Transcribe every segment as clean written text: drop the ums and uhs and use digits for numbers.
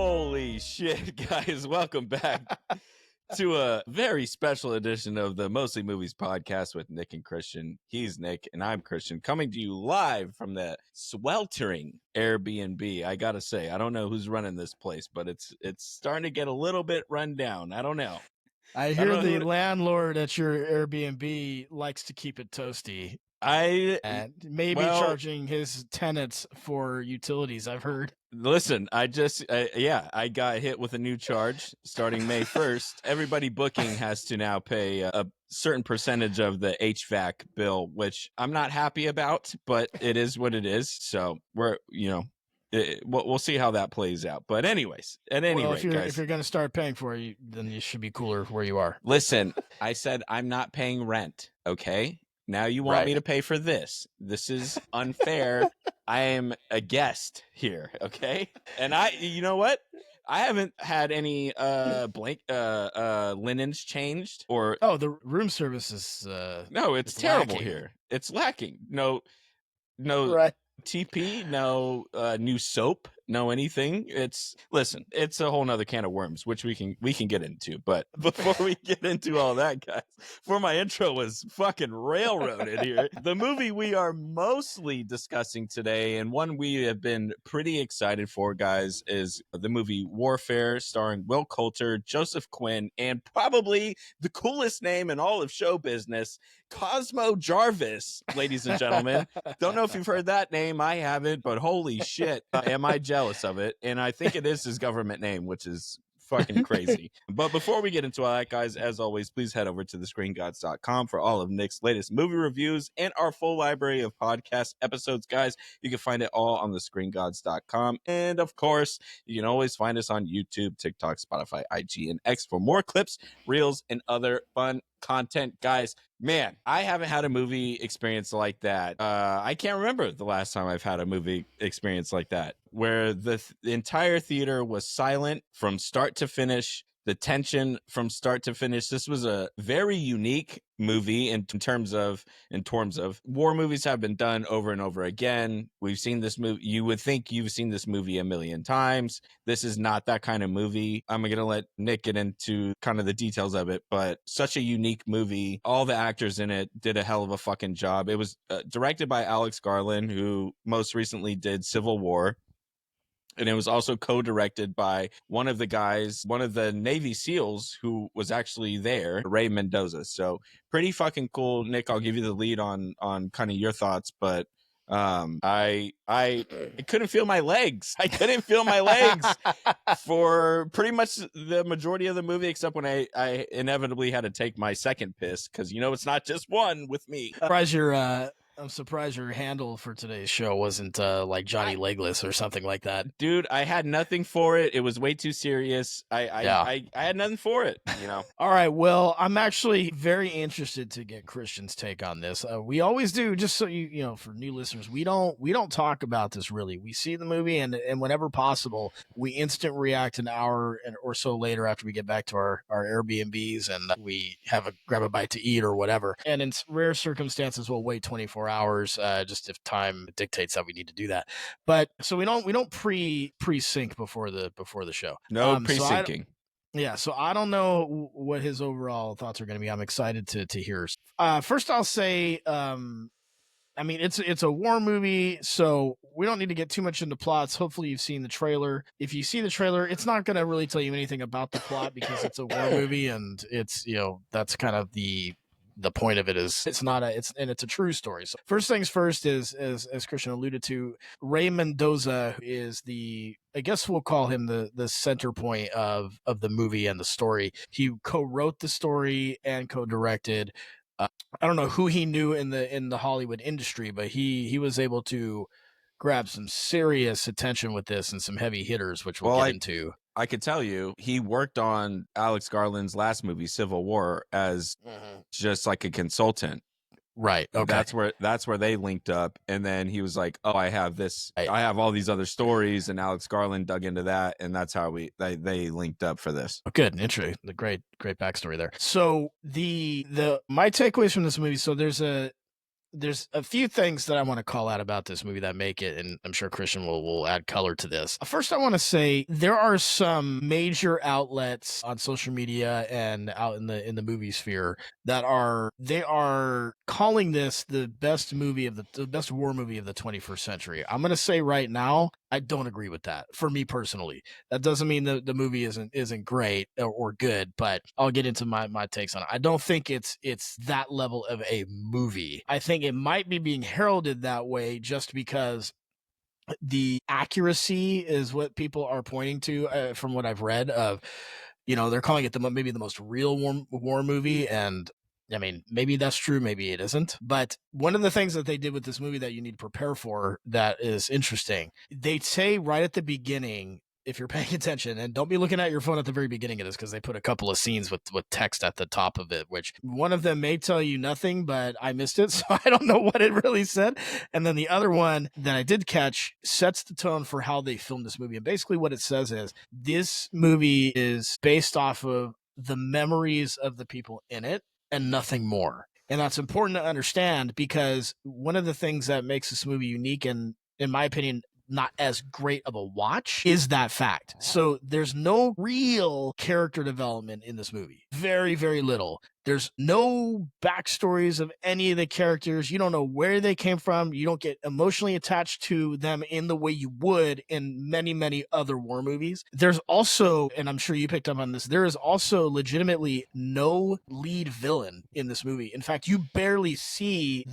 Holy shit, guys. Welcome back to a very special edition of the Mostly Movies podcast with Nick and Christian. He's Nick and I'm Christian, coming to you live from the sweltering Airbnb. I gotta say, I don't know who's running this place, but it's starting to get a little bit run down. I don't know. I hear the landlord at your Airbnb likes to keep it toasty. And maybe charging his tenants for utilities, I've heard. Listen, I got hit with a new charge starting May 1st. Everybody booking has to now pay a certain percentage of the HVAC bill, which I'm not happy about, but it is what it is. So we'll see how that plays out. But anyways, at any rate, if you're going to start paying for it, then you should be cooler where you are. Listen, I said I'm not paying rent, okay? Now you want me to pay for this. This is unfair. I am a guest here, okay? And you know what? I haven't had any linens changed or the room service is no, it's terrible lacking. Here. It's lacking. No TP, no new soap, no anything. It's a whole nother can of worms, which we can get into. But before we get into all that, guys, before my intro was fucking railroaded here, the movie we are mostly discussing today, and one we have been pretty excited for, guys, is the movie Warfare, starring Will Coulter, Joseph Quinn, and probably the coolest name in all of show business, Cosmo Jarvis, ladies and gentlemen. Don't know if you've heard that name. I haven't, but holy shit, am I jealous of it. And I think it is his government name, which is fucking crazy. But before we get into all that, guys, as always, please head over to thescreengods.com for all of Nick's latest movie reviews and our full library of podcast episodes, guys. You can find it all on thescreengods.com. And of course, you can always find us on YouTube, TikTok, Spotify, IG, and X for more clips, reels, and other fun content, guys. Man, I haven't had a movie experience like that. I can't remember the last time I've had a movie experience like that, where the entire theater was silent from start to finish. The tension from start to finish. This was a very unique movie in terms of war movies have been done over and over again. We've seen this movie. You would think you've seen this movie a million times. This is not that kind of movie. I'm going to let Nick get into kind of the details of it, but such a unique movie. All the actors in it did a hell of a fucking job. It was directed by Alex Garland, who most recently did Civil War. And it was also co-directed by one of the Navy SEALs who was actually there, Ray Mendoza. So pretty fucking cool. Nick, I'll give you the lead on kind of your thoughts, but I couldn't feel my legs. I couldn't feel my legs for pretty much the majority of the movie, except when I inevitably had to take my second piss, because it's not just one with me. I'm surprised your handle for today's show wasn't like Johnny Legless or something like that. Dude, I had nothing for it. It was way too serious. I had nothing for it, All right, well, I'm actually very interested to get Christian's take on this. We always do, just so for new listeners, we don't talk about this really. We see the movie and whenever possible, we instant react an hour or so later after we get back to our Airbnbs and we grab a bite to eat or whatever. And in rare circumstances, we'll wait 24 hours, just if time dictates that we need to do that. But so we don't pre-sync before the show. No pre-syncing. So I don't know what his overall thoughts are going to be. I'm excited to hear. First, I'll say, it's a war movie, so we don't need to get too much into plots. Hopefully, you've seen the trailer. If you see the trailer, it's not going to really tell you anything about the plot because it's a war movie, and it's that's kind of the point of it is it's a true story. So first things first is, as Christian alluded to, Ray Mendoza is I guess we'll call him the center point of the movie and the story. He co-wrote the story and co-directed. I don't know who he knew in the Hollywood industry, but he was able to grab some serious attention with this and some heavy hitters, which we'll get into. I could tell you he worked on Alex Garland's last movie, Civil War, as just like a consultant. Right. Okay. That's where they linked up. And then he was like, oh, I have this. I have all these other stories. And Alex Garland dug into that. And that's how they linked up for this. Oh, good. Interesting. The great backstory there. So my takeaways from this movie. So there's there's a few things that I want to call out about this movie that make it, and I'm sure Christian will add color to this. First, I want to say there are some major outlets on social media and out in the movie sphere that are calling this the best movie of the best war movie of the 21st century. I'm going to say right now, I don't agree with that. For me personally, that doesn't mean the movie isn't great or good, but I'll get into my takes on it. I don't think it's that level of a movie. I think it might be being heralded that way just because the accuracy is what people are pointing to, from what I've read of, they're calling it maybe the most real war movie. And I mean, maybe that's true, maybe it isn't. But one of the things that they did with this movie that you need to prepare for that is interesting, they say right at the beginning, if you're paying attention, and don't be looking at your phone at the very beginning of this, because they put a couple of scenes with text at the top of it, which one of them may tell you nothing, but I missed it, so I don't know what it really said. And then the other one that I did catch sets the tone for how they filmed this movie. And basically what it says is this movie is based off of the memories of the people in it and nothing more. And that's important to understand, because one of the things that makes this movie unique and, in my opinion, not as great of a watch is that fact. So there's no real character development in this movie. Very, very little. There's no backstories of any of the characters. You don't know where they came from. You don't get emotionally attached to them in the way you would in many, many other war movies. There's also, and I'm sure you picked up on this, there is also legitimately no lead villain in this movie. In fact, you barely see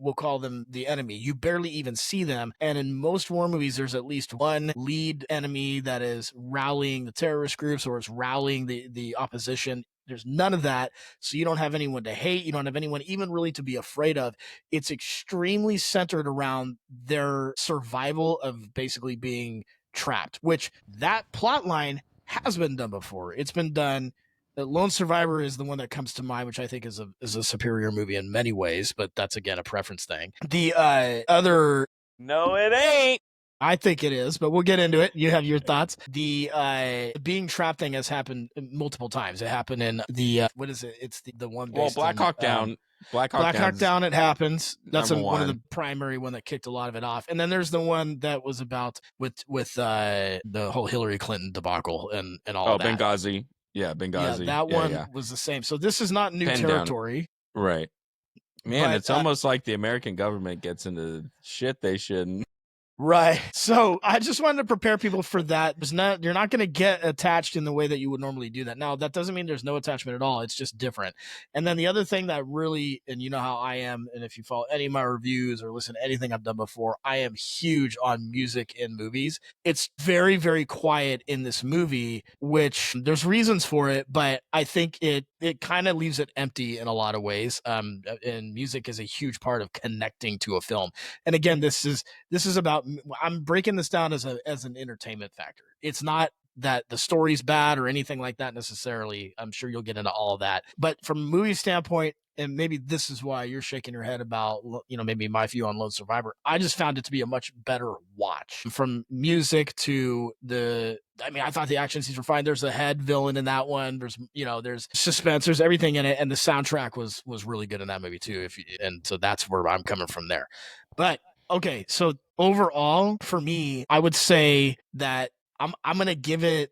we'll call them the enemy. You barely even see them. And in most war movies, there's at least one lead enemy that is rallying the terrorist groups or is rallying the opposition. There's none of that. So you don't have anyone to hate. You don't have anyone even really to be afraid of. It's extremely centered around their survival of basically being trapped, which that plot line has been done before. It's been done. Lone Survivor is the one that comes to mind, which I think is a superior movie in many ways, but that's again a preference thing. The other No, it ain't. I think it is, but we'll get into it. You have your thoughts. The being trapped thing has happened multiple times. It happened in the what is it? It's the one based Black in, Hawk Down. Black Hawk Down. It happens. That's one of the one. primary one that kicked a lot of it off. And then there's the one that was about with the whole Hillary Clinton debacle and all that. Benghazi. Yeah, Benghazi. Yeah, that one was the same. So this is not new territory. Right. Man, it's almost like the American government gets into shit they shouldn't. Right. So I just wanted to prepare people for that. You're not going to get attached in the way that you would normally do that. Now, that doesn't mean there's no attachment at all. It's just different. And then the other thing that really, and you know how I am, and if you follow any of my reviews or listen to anything I've done before, I am huge on music in movies. It's very, very quiet in this movie, which there's reasons for it, but I think it kind of leaves it empty in a lot of ways. And music is a huge part of connecting to a film. And again, this is about, I'm breaking this down as an entertainment factor. It's not that the story's bad or anything like that necessarily. I'm sure you'll get into all of that. But from a movie standpoint, and maybe this is why you're shaking your head about, maybe my view on Lone Survivor, I just found it to be a much better watch. From music to I thought the action scenes were fine. There's a head villain in that one. There's suspense. There's everything in it, and the soundtrack was really good in that movie too. And so that's where I'm coming from there. But okay, so overall, for me, I would say that I'm gonna give it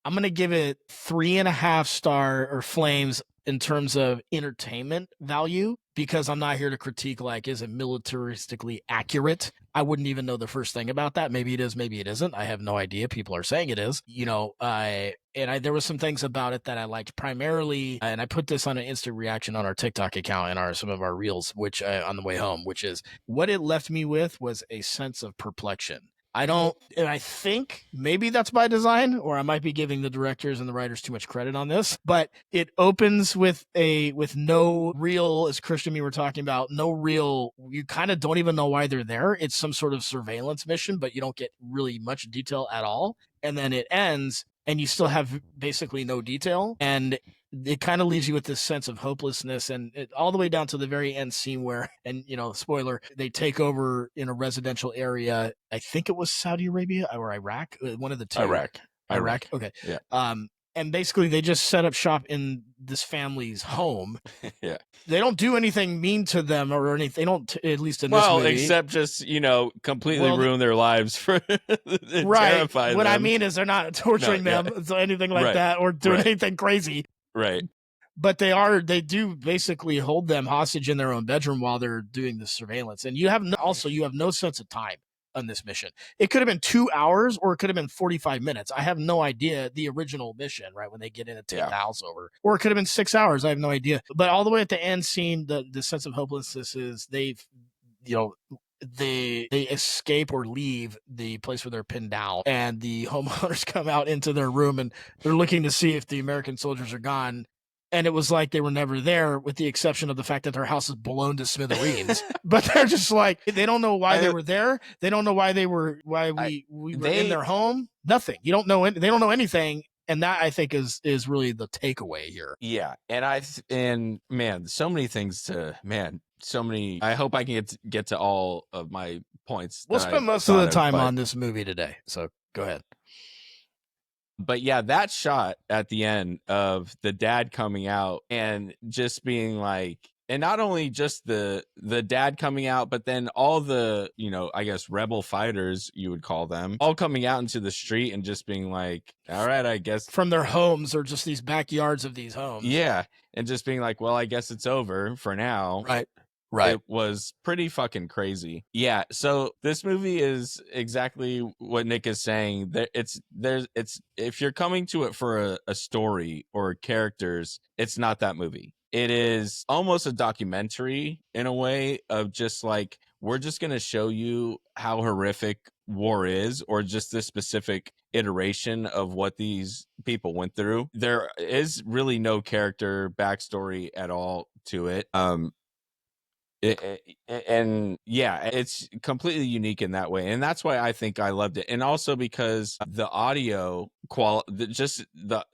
3.5 star or flames in terms of entertainment value, because I'm not here to critique, like, is it militaristically accurate? I wouldn't even know the first thing about that. Maybe it is, maybe it isn't. I have no idea. People are saying it is. There was some things about it that I liked primarily, and I put this on an instant reaction on our TikTok account and some of our reels, which on the way home, which is what it left me with was a sense of perplexion. I think maybe that's by design, or I might be giving the directors and the writers too much credit on this, but it opens with no real, as Christian and me were talking about, you kind of don't even know why they're there. It's some sort of surveillance mission, but you don't get really much detail at all. And then it ends and you still have basically no detail. And it kind of leaves you with this sense of hopelessness, and all the way down to the very end scene where, and spoiler, they take over in a residential area. I think it was Saudi Arabia or Iraq, one of the two. Iraq. Okay. Yeah. and basically they just set up shop in this family's home. Yeah. They don't do anything mean to them or anything. They don't, at least in this Well, movie. except just, completely Well, ruin their lives for and right. terrify What I them. mean is they're not No, torturing yeah. them, so anything like Right. that, or doing Right. anything crazy. Right. But they do basically hold them hostage in their own bedroom while they're doing the surveillance. And you have no sense of time on this mission. It could have been 2 hours or it could have been 45 minutes. I have no idea. The original mission, right, when they get in and take the house over, or it could have been 6 hours. I have no idea. But all the way at the end scene, the sense of hopelessness is they've, you know, they escape or leave the place where they're pinned down, and the homeowners come out into their room and they're looking to see if the American soldiers are gone. And it was like they were never there, with the exception of the fact that their house is blown to smithereens. But they're just like, they don't know why they were there. They don't know why we were in their home. Nothing. You don't know. They don't know anything. And that, I think, is really the takeaway here. Yeah, and man, so many things so many. I hope I can get to all of my points. We'll spend most of the time on this movie today. So go ahead. But yeah, that shot at the end of the dad coming out and just being like, and not only just the dad coming out, but then all the, I guess rebel fighters, you would call them, all coming out into the street and just being like, all right, I guess, from their homes or just these backyards of these homes. Yeah. And just being like, well, I guess it's over for now. Right. It was pretty fucking crazy. Yeah. So this movie is exactly what Nick is saying. If you're coming to it for a story or characters, it's not that movie. It is almost a documentary in a way of just like, we're just going to show you how horrific war is, or just this specific iteration of what these people went through. There is really no character backstory at all to it. And yeah, it's completely unique in that way, and that's why I think I loved it. And also because the audio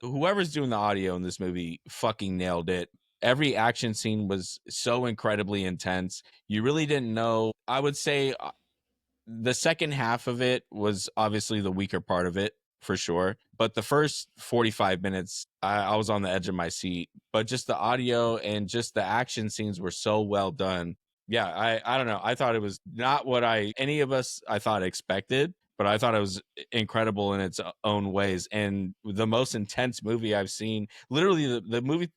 whoever's doing the audio in this movie fucking nailed it. Every action scene was so incredibly intense. You really didn't know. I would say the second half of it was obviously the weaker part of it, for sure. But the first 45 minutes, I was on the edge of my seat. But just the audio and just the action scenes were so well done. Yeah, I don't know. I thought it was not what any of us, I thought, expected, but I thought it was incredible in its own ways. And the most intense movie I've seen. Literally,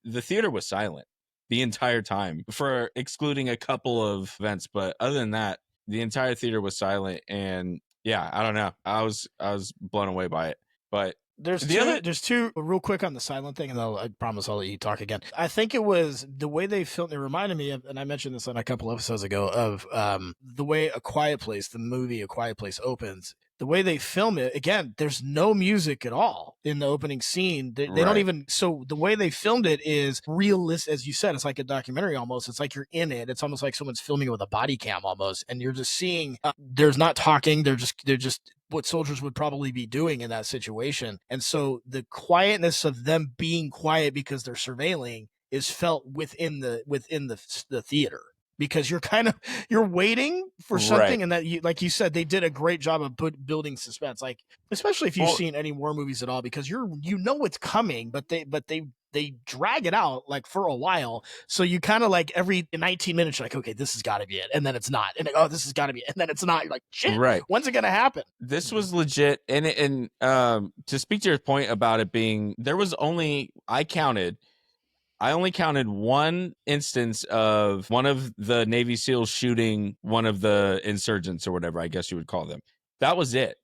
the theater was silent the entire time, for excluding a couple of events. But other than that, the entire theater was silent. And yeah, I don't know. I was blown away by it. But there's two real quick on the silent thing, and I promise I'll let you talk again. I think it was the way they filmed. It reminded me of, and I mentioned this on a couple episodes ago, of the way the movie A Quiet Place opens. The way they film it, again, there's no music at all in the opening scene. They don't even, so the way they filmed it is realistic, as you said. It's like a documentary almost. It's like you're in it. It's almost like someone's filming it with a body cam almost, and you're just seeing. There's not talking. They're just what soldiers would probably be doing in that situation. And so the quietness of them being quiet because they're surveilling is felt within the theater, because you're waiting for something. And that, like you said, they did a great job of building suspense, like especially if you've seen any war movies at all, because it's coming, but they drag it out like for a while. So you kind of like every 19 minutes, you're like, okay, this has got to be it. And then it's not. And this has got to be it. And then it's not. You're like, shit, when's it going to happen? This was legit. And to speak to your point about it being, there was I only counted one instance of one of the Navy SEALs shooting one of the insurgents, or whatever I guess you would call them. That was it.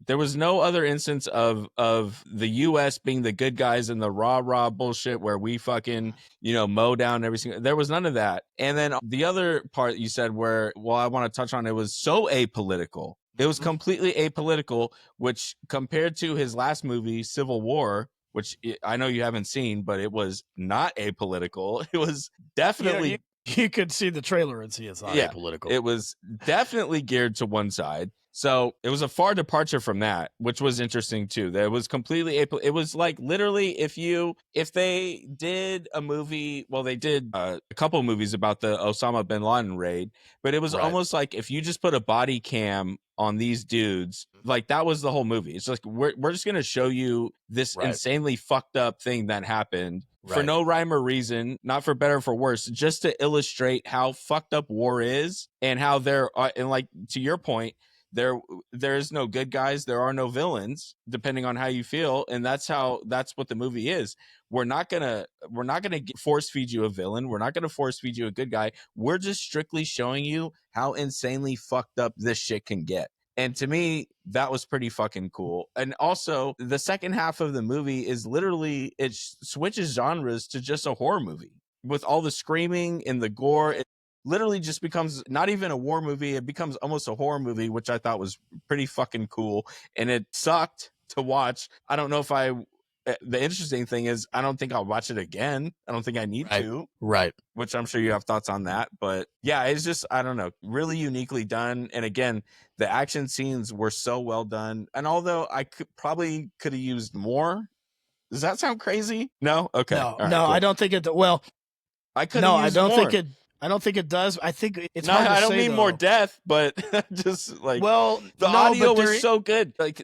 There was no other instance of the U.S. being the good guys in the rah bullshit where we fucking, mow down every single. There was none of that. And then the other part you said where, I want to touch on, it was so apolitical. It was completely apolitical, which compared to his last movie, Civil War, which I know you haven't seen, but it was not apolitical. It was definitely... You could see the trailer and see it's not apolitical. It was definitely geared to one side. So it was a far departure from that, which was interesting too. That it was completely it was like literally if they did a movie, well, they did a couple movies about the Osama bin Laden raid, but it was Right. almost like if you just put a body cam on these dudes, like that was the whole movie. It's like we're just gonna show you this Right. insanely fucked up thing that happened for Right. no rhyme or reason, not for better or for worse, just to illustrate how fucked up war is and how there are, and like to your point, there is no good guys, there are no villains, depending on how you feel, and that's what the movie is. We're not gonna force feed you a villain, we're not gonna force feed you a good guy, we're just strictly showing you how insanely fucked up this shit can get. And to me, that was pretty fucking cool. And also, the second half of the movie is literally, it switches genres to just a horror movie with all the screaming and the gore. It literally just becomes not even a war movie. It becomes almost a horror movie, which I thought was pretty fucking cool. And it sucked to watch. I don't know if the interesting thing is, I don't think I'll watch it again. I don't think I need Right. to. Right. Which I'm sure you have thoughts on that. But yeah, it's just, I don't know, really uniquely done. And again, the action scenes were so well done. And although I could have used more, does that sound crazy? No? Okay. No, All right, no, I cool. don't think it. Well, I could have no, I used don't think more. it. I don't think it does. I think it's No, hard to I don't say, mean though. more death, but just like Well, the no, audio but was so good. Like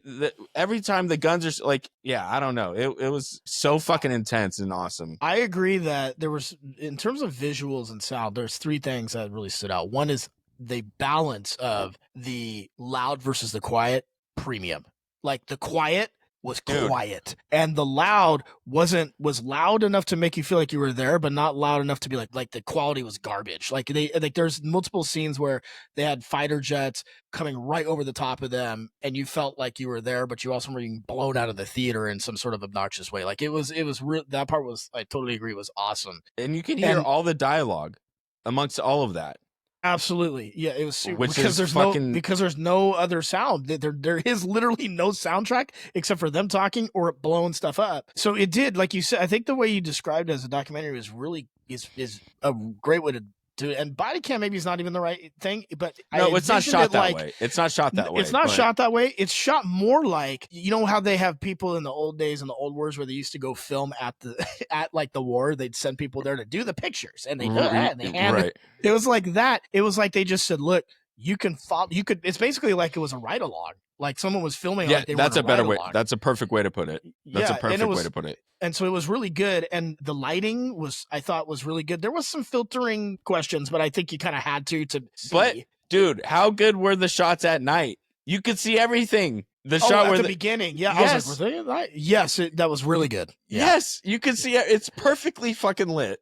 every time the guns are like, yeah, I don't know. It was so fucking intense and awesome. I agree that there was, in terms of visuals and sound, there's three things that really stood out. One is the balance of the loud versus the quiet premium. Like the quiet was Dude. quiet, and the loud was loud enough to make you feel like you were there, but not loud enough to be like the quality was garbage. Like there's multiple scenes where they had fighter jets coming right over the top of them, and you felt like you were there, but you also were being blown out of the theater in some sort of obnoxious way. Like it was real. That part was, I totally agree, was awesome. And you can hear all the dialogue amongst all of that. Absolutely, yeah, it was super, Which because is there's fucking there's no other sound. There is literally no soundtrack except for them talking or blowing stuff up. So it did, like you said. I think the way you described it as a documentary is really is a great way to do it. And body cam maybe is not even the right thing, but no, it's not shot that like, way. It's not shot that way. it's not shot that way. It's shot more like, you know how they have people in the old days, in the old wars, where they used to go film at the at like the war. They'd send people there to do the pictures, and they hand right. it was like that. It was like they just said, "Look, you can follow. You could." It's basically like it was a ride along. Like someone was filming. Yeah, Like they that's were a better way. ride-along. That's a perfect way to put it. That's a perfect way to put it. And so it was really good. And the lighting was, I thought, was really good. There was some filtering questions, but I think you kind of had to see. But dude, how good were the shots at night? You could see everything. The shot at where the beginning, yeah, yes. I was like, were they at night? Yes, that was really good. Yeah. Yes, you could see it. It's perfectly fucking lit.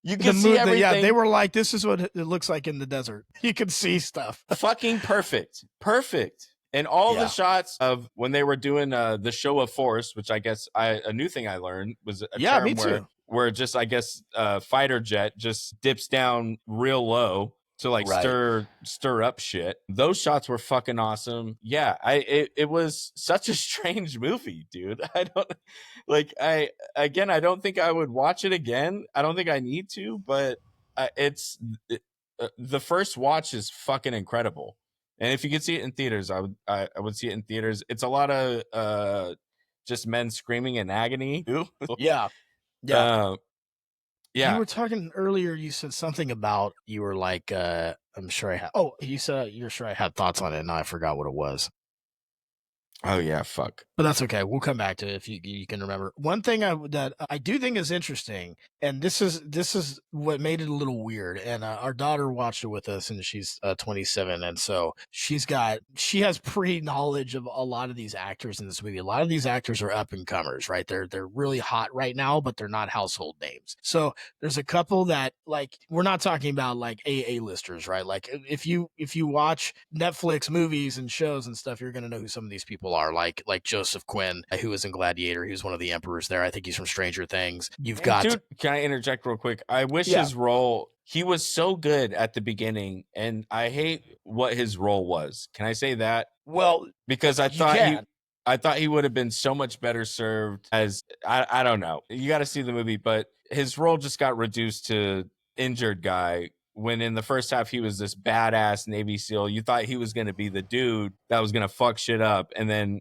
You can see everything. Yeah, they were like, this is what it looks like in the desert. You can see stuff. Fucking perfect. Perfect. And all the shots of when they were doing the show of force, which I guess a new thing I learned was a term me too. where just, I guess, fighter jet just dips down real low to like stir up shit. Those shots were fucking awesome. Yeah, it was such a strange movie, dude. I don't think I would watch it again. I don't think I need to, but the first watch is fucking incredible. And if you could see it in theaters, I would see it in theaters. It's a lot of just men screaming in agony. Yeah. Yeah. Yeah. You were talking earlier, you said something about, you were like, I'm sure I have. You said you're sure I had thoughts on it, and now I forgot what it was. Oh yeah, fuck. But that's okay. We'll come back to it if you can remember. One thing that I do think is interesting, and this is what made it a little weird. And our daughter watched it with us, and she's 27, and so she has pre-knowledge of a lot of these actors in this movie. A lot of these actors are up and comers, right? They're really hot right now, but they're not household names. So there's a couple that, like, we're not talking about like A-listers, right? Like if you watch Netflix movies and shows and stuff, you're gonna know who some of these people are, like Joseph Quinn, who was in Gladiator. He was one of the emperors there. I think he's from Stranger Things. You've got, dude, can I interject real quick? I wish his role, he was so good at the beginning, and I hate what his role was. Can I say that? Well, because I thought he would have been so much better served as, I don't know. You got to see the movie, but his role just got reduced to injured guy when in the first half he was this badass Navy SEAL. You thought he was going to be the dude that was going to fuck shit up, and then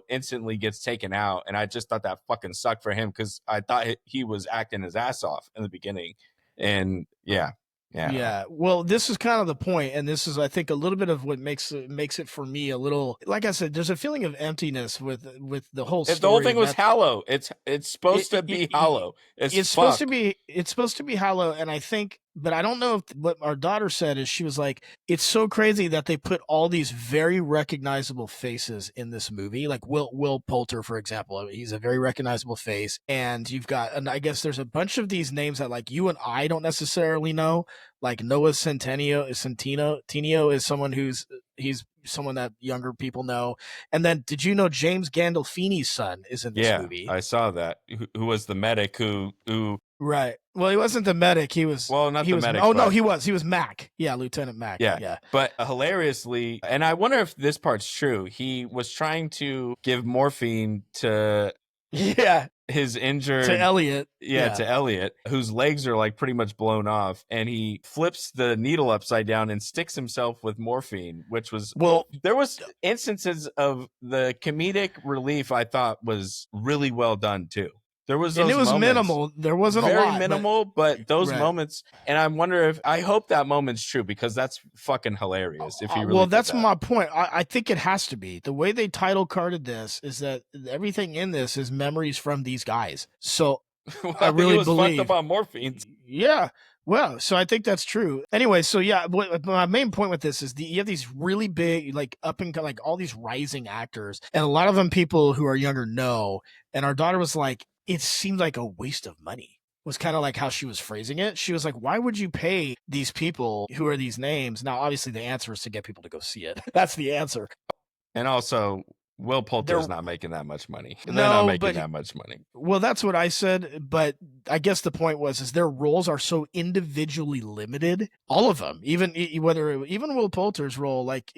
instantly gets taken out. And I just thought that fucking sucked for him because I thought he was acting his ass off in the beginning, and yeah. Yeah, well, this is kind of the point, and this is, I think, a little bit of what makes it for me a little. Like I said, there's a feeling of emptiness with the whole story. If the whole thing was hollow, it's supposed to be hollow. It's supposed to be hollow, and I think, but I don't know if what our daughter said is she was like, it's so crazy that they put all these very recognizable faces in this movie, like Will Poulter, for example. He's a very recognizable face, and you've got, and I guess there's a bunch of these names that like you and I don't necessarily know. Like Noah Centineo is someone he's someone that younger people know. And then did you know James Gandolfini's son is in this movie? I saw that. Who was the medic who Right. Well, he wasn't the medic. He was medic. Oh no, he was Mac. Yeah, Lieutenant Mac. Yeah. But hilariously, and I wonder if this part's true. He was trying to give morphine to his injured to Elliot. To Elliot, whose legs are like pretty much blown off, and he flips the needle upside down and sticks himself with morphine, which was there was instances of the comedic relief I thought was really well done too. There was and it was moments, minimal. There wasn't very a lot, minimal, but those moments. And I hope that moment's true because that's fucking hilarious. If you really that's my point. I think it has to be. The way they title carded this is that everything in this is memories from these guys. So I really believe fucked up on morphine. Yeah. Well, so I think that's true. Anyway, so yeah, my main point with this is you have these really big, like up and like all these rising actors, and a lot of them people who are younger know. And our daughter was like, it seemed like a waste of money. Was kind of like how she was phrasing it. She was like, why would you pay these people who are these names? Now, obviously, the answer is to get people to go see it. That's the answer. And also, Will Poulter's not making that much money. They're not making that much money. Well, that's what I said. But I guess the point is their roles are so individually limited. All of them, even Will Poulter's role, like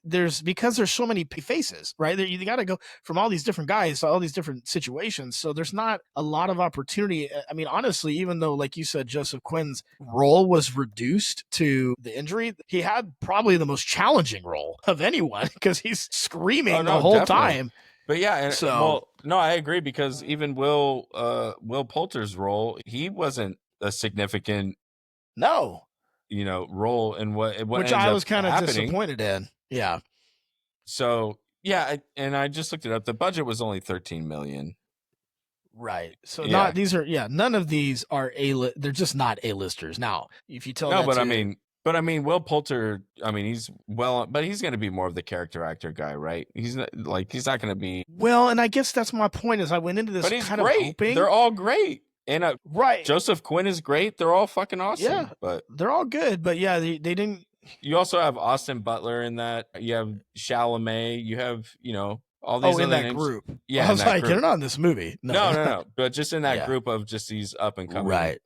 because there's so many faces, right? You got to go from all these different guys to all these different situations. So there's not a lot of opportunity. I mean, honestly, even though, like you said, Joseph Quinn's role was reduced to the injury, he had probably the most challenging role of anyone because he's screaming the whole time. But yeah, and I agree because even Will Poulter's role, he wasn't a significant role in what which I was kind of disappointed in. Yeah. So yeah, and I just looked it up. The budget was only $13 million. Right. So none of these are they're just not A-listers. Now, if you tell but I mean, Will Poulter, but he's going to be more of the character actor guy, right? He's not going to be. Well, and I guess that's my point. Is I went into this kind of hoping they're all great, and right. Joseph Quinn is great. They're all fucking awesome. Yeah, but they're all good. But yeah, they didn't. You also have Austin Butler in that. You have Chalamet. You have all these in that names. Group. Yeah, I was like, you're not in this movie. No. But just in that group of just these up and coming. Right.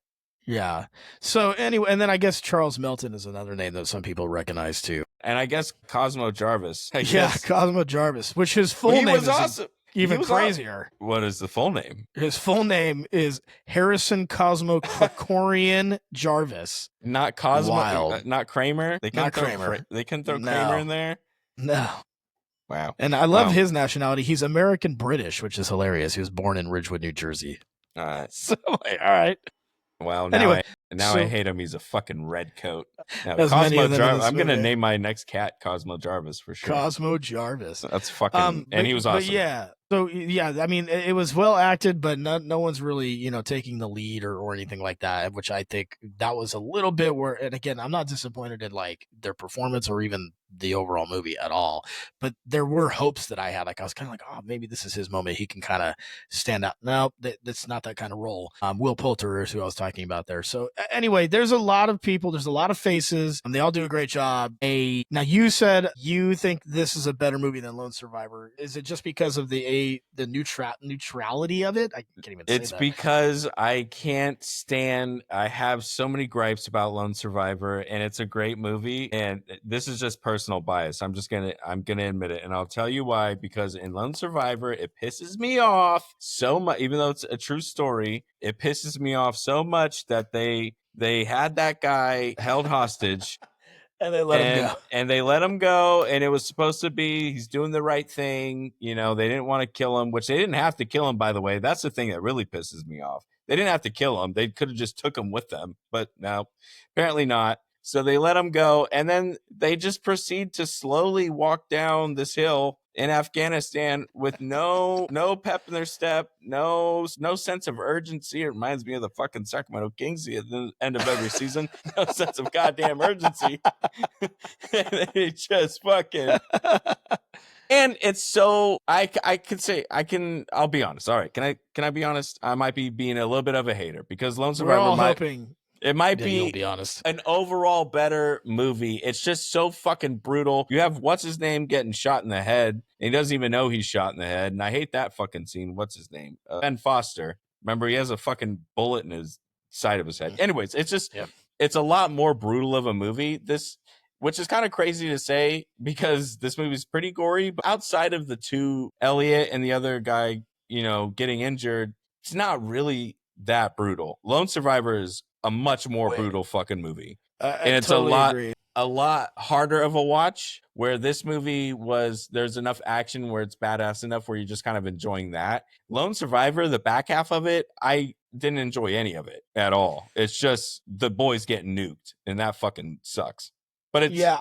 Yeah. So anyway, and then I guess Charles Melton is another name that some people recognize too. And I guess Cosmo Jarvis. Cosmo Jarvis, which his full name was awesome. Even crazier. Awesome. What is the full name? His full name is Harrison Cosmo Krikorian Jarvis. Not Cosmo. Not Kramer. They couldn't throw Kramer in there. No. Wow. And I love his nationality. He's American British, which is hilarious. He was born in Ridgewood, New Jersey. So all right. Well, now I hate him. He's a fucking red coat. Now, Cosmo Jarvis. I'm going to name my next cat Cosmo Jarvis for sure. Cosmo Jarvis. That's fucking, and he was awesome. But yeah. So yeah, I mean, it was well acted, but no one's really, taking the lead or anything like that, which I think that was a little bit where, and again, I'm not disappointed in like their performance or even the overall movie at all, but there were hopes that I had. Like I was kind of like, oh, maybe this is his moment. He can kind of stand out. No, that's not that kind of role. Will Poulter is who I was talking about there. So anyway, there's a lot of people, there's a lot of faces, and they all do a great job. Now you said you think this is a better movie than Lone Survivor. Is it just because of the neutrality of it? I can't even say it's because I can't stand. I have so many gripes about Lone Survivor, and it's a great movie. And this is just personal bias. I'm gonna admit it, and I'll tell you why. Because in Lone Survivor, it pisses me off so much. Even though it's a true story, it pisses me off so much that they They had that guy held hostage, And they let him go. and they let him go, and it was supposed to be he's doing the right thing. You know, they didn't want to kill him, which they didn't have to kill him, by the way. That's the thing that really pisses me off. They didn't have to kill him. They could have just took him with them, but no, apparently not. So they let him go, and then they just proceed to slowly walk down this hill in Afghanistan with no pep in their step, no sense of urgency. It reminds me of the fucking Sacramento Kings at the end of every season. No sense of goddamn urgency. And they just fucking and it's so I could say I'll be honest. All right, can I be honest? I might be being a little bit of a hater because Lone We're Survivor all might hoping it might that you'll be be honest. an overall better movie. It's just so fucking brutal. You have what's his name getting shot in the head, and he doesn't even know he's shot in the head. And I hate that fucking scene. What's his name? Ben Foster. Remember, he has a fucking bullet in his side of his head. Anyways, it's just it's a lot more brutal of a movie. This, which is kind of crazy to say because this movie is pretty gory. But outside of the two, Elliot and the other guy, you know, getting injured, it's not really that brutal. Lone Survivor is a much more brutal fucking movie. I And it's totally agree. a lot harder of a watch, where this movie was there's enough action where it's badass enough where you're just kind of enjoying that. Lone Survivor, the back half of it, I didn't enjoy any of it at all. It's just the boys getting nuked, and that fucking sucks. But it's yeah.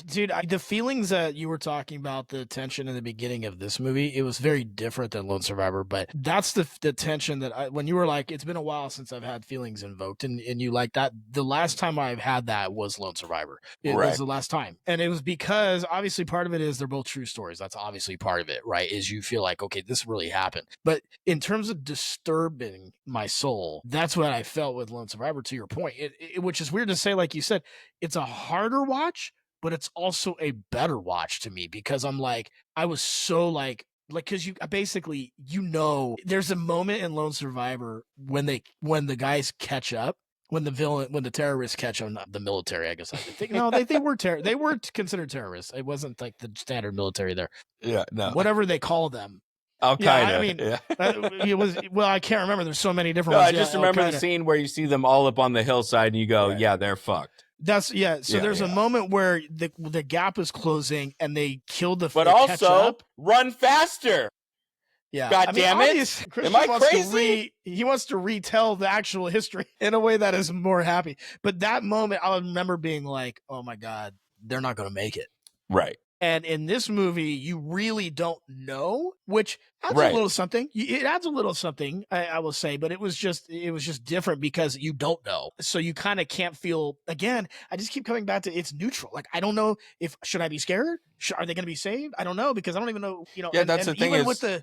Dude, the feelings that you were talking about, the tension in the beginning of this movie, it was very different than Lone Survivor, but that's the tension that when you were like, it's been a while since I've had feelings invoked, and you like that, the last time I've had that was Lone Survivor. It was the last time. And it was because, obviously, part of it is they're both true stories. That's obviously part of it, right? Is you feel like, okay, this really happened. But in terms of disturbing my soul, that's what I felt with Lone Survivor, to your point, which is weird to say, like you said, it's a harder watch, but it's also a better watch to me because I'm like, I was so like, cause you basically, you know, there's a moment in Lone Survivor when the guys catch up, when the terrorists catch on the military, I guess I think, no, they were considered terrorists. It wasn't like the standard military there. Yeah, no. Whatever they call them. Al Qaeda. I mean, it was, well, I can't remember. There's so many different ones. I just remember the scene where you see them all up on the hillside and you go, yeah, they're fucked. That's So there's a moment where the gap is closing and they kill the. But also run faster. Yeah, God damn it! Am I crazy? He wants to retell the actual history in a way that is more happy. But that moment, I remember being like, "Oh my god, they're not going to make it." Right. And in this movie, you really don't know, which adds a little something. It adds a little something, I will say, but it was just different because you don't know. So you kind of can't feel, again, I just keep coming back to it's neutral. Like, I don't know should I be scared? Are they going to be saved? I don't know because I don't even know, you know. Yeah, that's the thing even with the,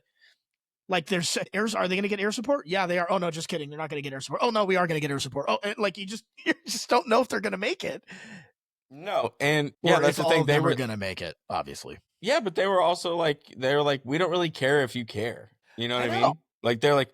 like, there's are they going to get air support? Yeah, they are. Oh no, just kidding. They're not going to get air support. Oh no, we are going to get air support. Oh, like you just don't know if they're going to make it. No, and that's the thing. They were going to make it, obviously. Yeah, but they were also like, we don't really care if you care. You know what I mean? Like, they're like,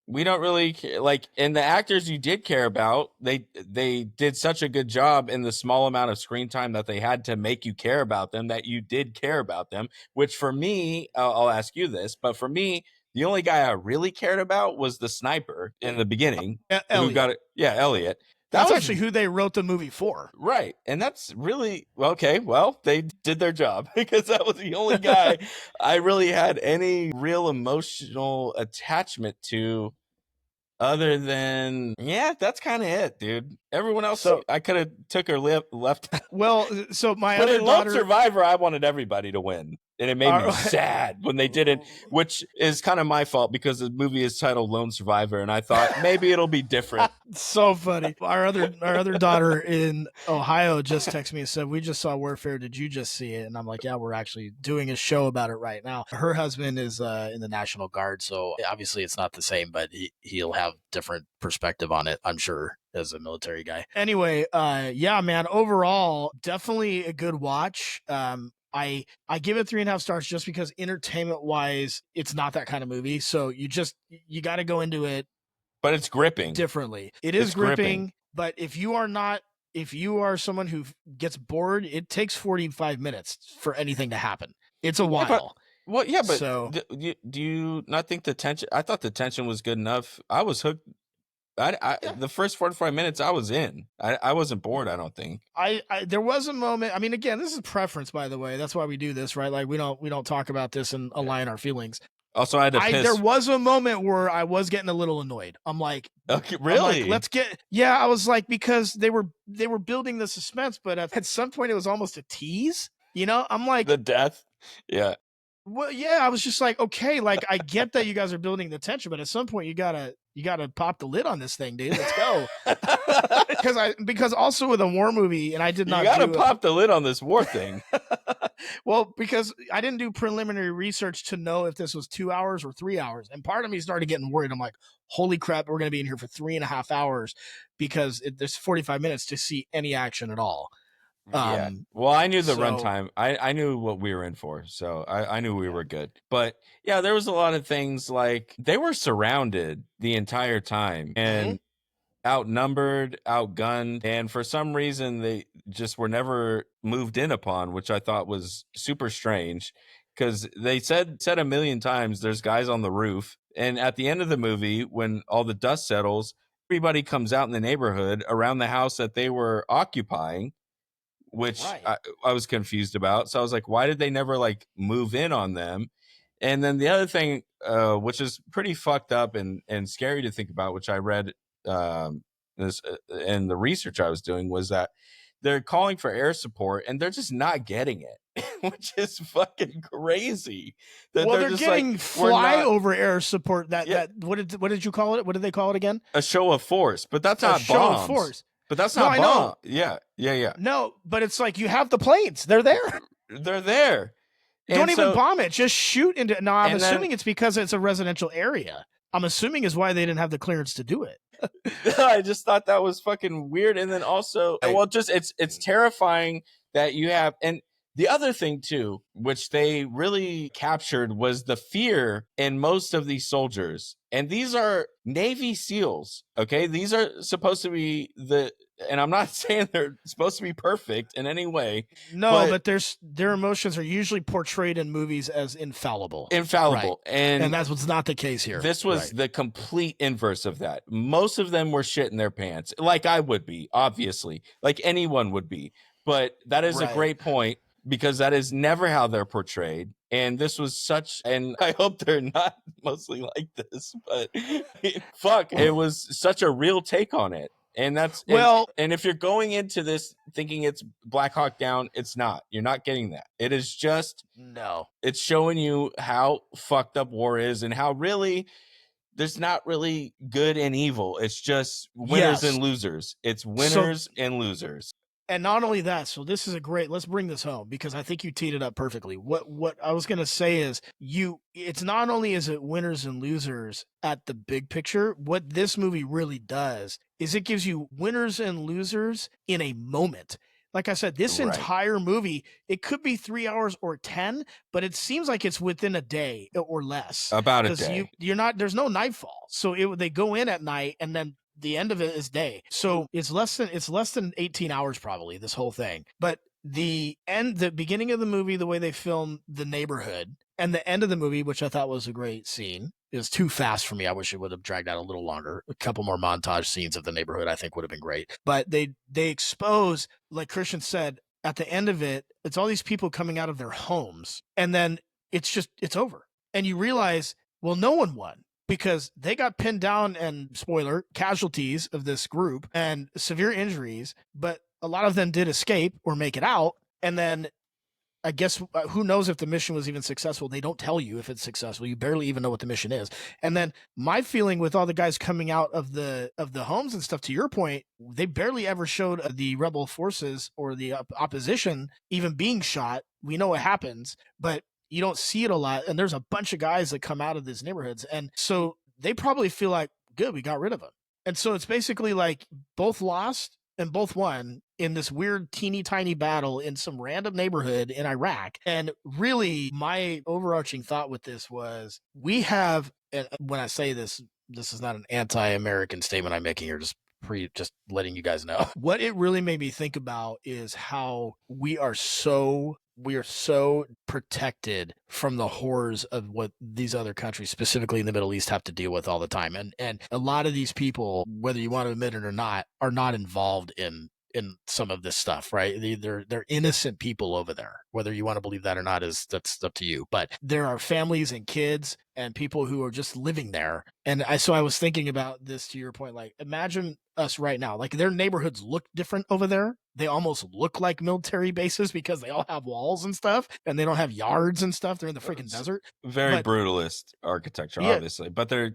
we don't really care. Like, and the actors you did care about, they did such a good job in the small amount of screen time that they had to make you care about them, that you did care about them, which for me, I'll ask you this, but for me, the only guy I really cared about was the sniper in the beginning. Elliot. Who got it? Yeah, Elliot. That's actually who they wrote the movie for. Right. And that's really, okay, well, they did their job because that was the only guy I really had any real emotional attachment to, other than, that's kind of it, dude. Everyone else, I could have took her left. Well, so my but other in daughter... Lone Survivor, I wanted everybody to win. And it made me sad when they didn't, which is kind of my fault because the movie is titled Lone Survivor, and I thought maybe it'll be different. So funny. Our other daughter in Ohio just texted me and said, "We just saw Warfare. Did you just see it?" And I'm like, "Yeah, we're actually doing a show about it right now." Her husband is in the National Guard, so obviously it's not the same, but he'll have different perspective on it, I'm sure, as a military guy. Anyway, yeah, man, overall, definitely a good watch. I give it 3.5 stars just because entertainment wise, it's not that kind of movie. So you got to go into it. But it's gripping differently. It's gripping. But if you are someone who gets bored, it takes 45 minutes for anything to happen. It's a while. But so, do you not think the tension? I thought the tension was good enough. I was hooked Yeah. The first 45 minutes I was in. I wasn't bored, I don't think. I there was a moment. I mean, again, this is preference, by the way. That's why we do this, right? Like we don't talk about this and Yeah. align our feelings. Also, I had to There piss. was a moment where I was getting a little annoyed. Okay, I'm like, really? let's get, yeah. I was like, because they were building the suspense, but at some point it was almost a tease. I'm like, The death? Yeah. well, yeah. I was just like, okay, like I get that you guys are building the tension, but at some point you gotta pop the lid on this thing, dude. Let's go. Because also with a war movie, and I did You not gotta do pop the lid on this war thing. well, because I didn't do preliminary research to know if this was 2 hours or 3 hours. And part of me started getting worried. I'm like, holy crap, we're going to be in here for 3.5 hours because there's 45 minutes to see any action at all. Yeah. Well, I knew the So, runtime. I knew what we were in for, so I knew we were good. But yeah, there was a lot of things like they were surrounded the entire time mhm. and outnumbered, outgunned, and for some reason they just were never moved in upon, which I thought was super strange because they said a million times there's guys on the roof. And at the end of the movie, when all the dust settles, everybody comes out in the neighborhood around the house that they were occupying, which Right. I was confused about. So I was like, why did they never like move in on them? And then the other thing, which is pretty fucked up and scary to think about, which I read this in the research I was doing, was that they're calling for air support and they're just not getting it, which is fucking crazy. That Well, they're they're just like, getting we're not, flyover air support. That yeah, that what did you call it? What did they call it again? a show of force, but that's A not show of bombs. force. But that's No, not I know. bomb. Yeah, yeah, yeah. No, but it's like you have the planes. They're there. They're there. Don't And even so, bomb it. Just shoot into. Now, I'm and then assuming it's because it's a residential area. I'm assuming is why they didn't have the clearance to do it. I just thought that was fucking weird. And then also, Right. well, just it's terrifying that you have. And the other thing too, which they really captured, was the fear in most of these soldiers. And these are Navy SEALs. Okay, these are supposed to be and I'm not saying they're supposed to be perfect in any way, No, but but their emotions are usually portrayed in movies as infallible. Right. infallible. And And that's what's not the case here. this was Right. the complete inverse of that. Most of them were shit in their pants, like I would be, obviously, like anyone would be. But that is a Right. great point because that is never how they're portrayed. And this was and I hope they're not mostly like this, but fuck, it was such a real take on it. And that's Well, and if you're going into this thinking it's Black Hawk Down, it's not. You're not getting that. It is just no. it's showing you how fucked up war is and how really there's not really good and evil. It's just winners Yes. and losers. It's So winners and losers. and not only that, so this is a great, let's bring this home because I think you teed it up perfectly. What I was going to say is it's not only is it winners and losers at the big picture, what this movie really does is it gives you winners and losers in a moment. Like I said, this Right. entire movie, it could be 3 hours or 10, but it seems like it's within a day or less About a because day. you're not, there's no nightfall. So they go in at night and then the end of it is day. So it's less than 18 hours probably, this whole thing. But the beginning of the movie, the way they film the neighborhood, and the end of the movie, which I thought was a great scene, is too fast for me. I wish it would have dragged out a little longer. A couple more montage scenes of the neighborhood, I think, would have been great. But they expose, like Christian said, at the end of it, it's all these people coming out of their homes, and then it's over, and you realize, well, no one won because they got pinned down and spoiler casualties of this group and severe injuries, but a lot of them did escape or make it out. And then I guess who knows if the mission was even successful? They don't tell you if it's successful. You barely even know what the mission is. And then my feeling with all the guys coming out of the homes and stuff, to your point, they barely ever showed the rebel forces or the opposition even being shot. We know what happens, but you don't see it a lot. And there's a bunch of guys that come out of these neighborhoods, and so they probably feel like, good, we got rid of them. And so it's basically like both lost and both won in this weird teeny tiny battle in some random neighborhood in Iraq. And really, my overarching thought with this was we have, and when I say this, this is not an anti-American statement I'm making here, just letting you guys know. What it really made me think about is how we are so we are so protected from the horrors of what these other countries, specifically in the Middle East, have to deal with all the time. And a lot of these people, whether you want to admit it or not, are not involved in some of this stuff, right? They're innocent people over there. Whether you want to believe that or not is that's up to you. But there are families and kids and people who are just living there. And I was thinking about this to your point, like imagine us right now. Like their neighborhoods look different over there. They almost look like military bases because they all have walls and stuff and they don't have yards and stuff. They're in the freaking It's desert. very But brutalist architecture, yeah, obviously, but they're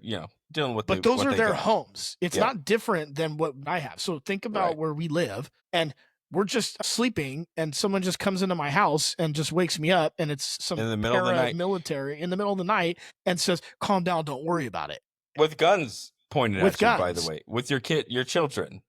dealing with but those what are they their got. homes. It's Yeah, not different than what I have. So think about right. where we live and we're just sleeping and someone just comes into my house and just wakes me up and it's some In the middle of the night paramilitary in the middle of the night and says, calm down, don't worry about it. with guns pointed With at you, by the guns. way, with your children.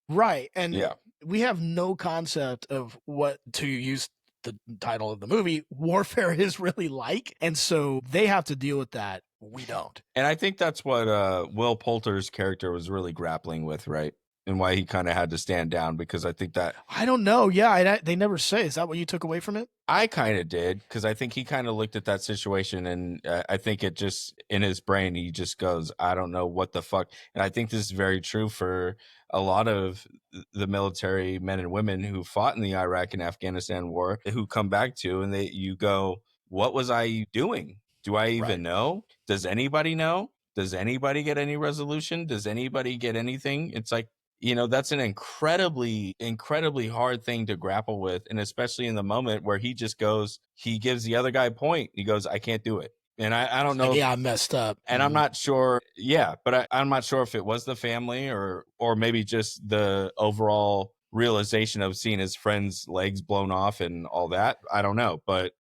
Right. And Yeah. we have no concept of what, to use the title of the movie, warfare is really like. And so they have to deal with that. We don't. And I think that's what Will Poulter's character was really grappling with, right? And why he kind of had to stand down, because I think that I don't know. Yeah, they never say. Is that what you took away from it? I kind of did, because I think he kind of looked at that situation, and I think it just in his brain he just goes, I don't know what the fuck. And I think this is very true for a lot of the military men and women who fought in the Iraq and Afghanistan war, who come back to, and you go, what was I doing? Do I even Right. know? Does anybody know? Does anybody get any resolution? Does anybody get anything? It's like, that's an incredibly, incredibly hard thing to grapple with. And especially in the moment where he gives the other guy a point. He goes, I can't do it. And I don't It's like, know. yeah, I messed up. And I'm not sure. Yeah. But I'm not sure if it was the family or maybe just the overall realization of seeing his friend's legs blown off and all that. I don't know. But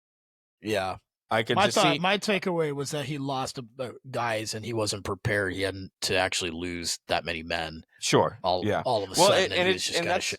Yeah. I could My just see. my takeaway was that he lost guys and he wasn't prepared. He hadn't to actually lose that many men Sure. Yeah. all of a Well, sudden, and he was just kind of that's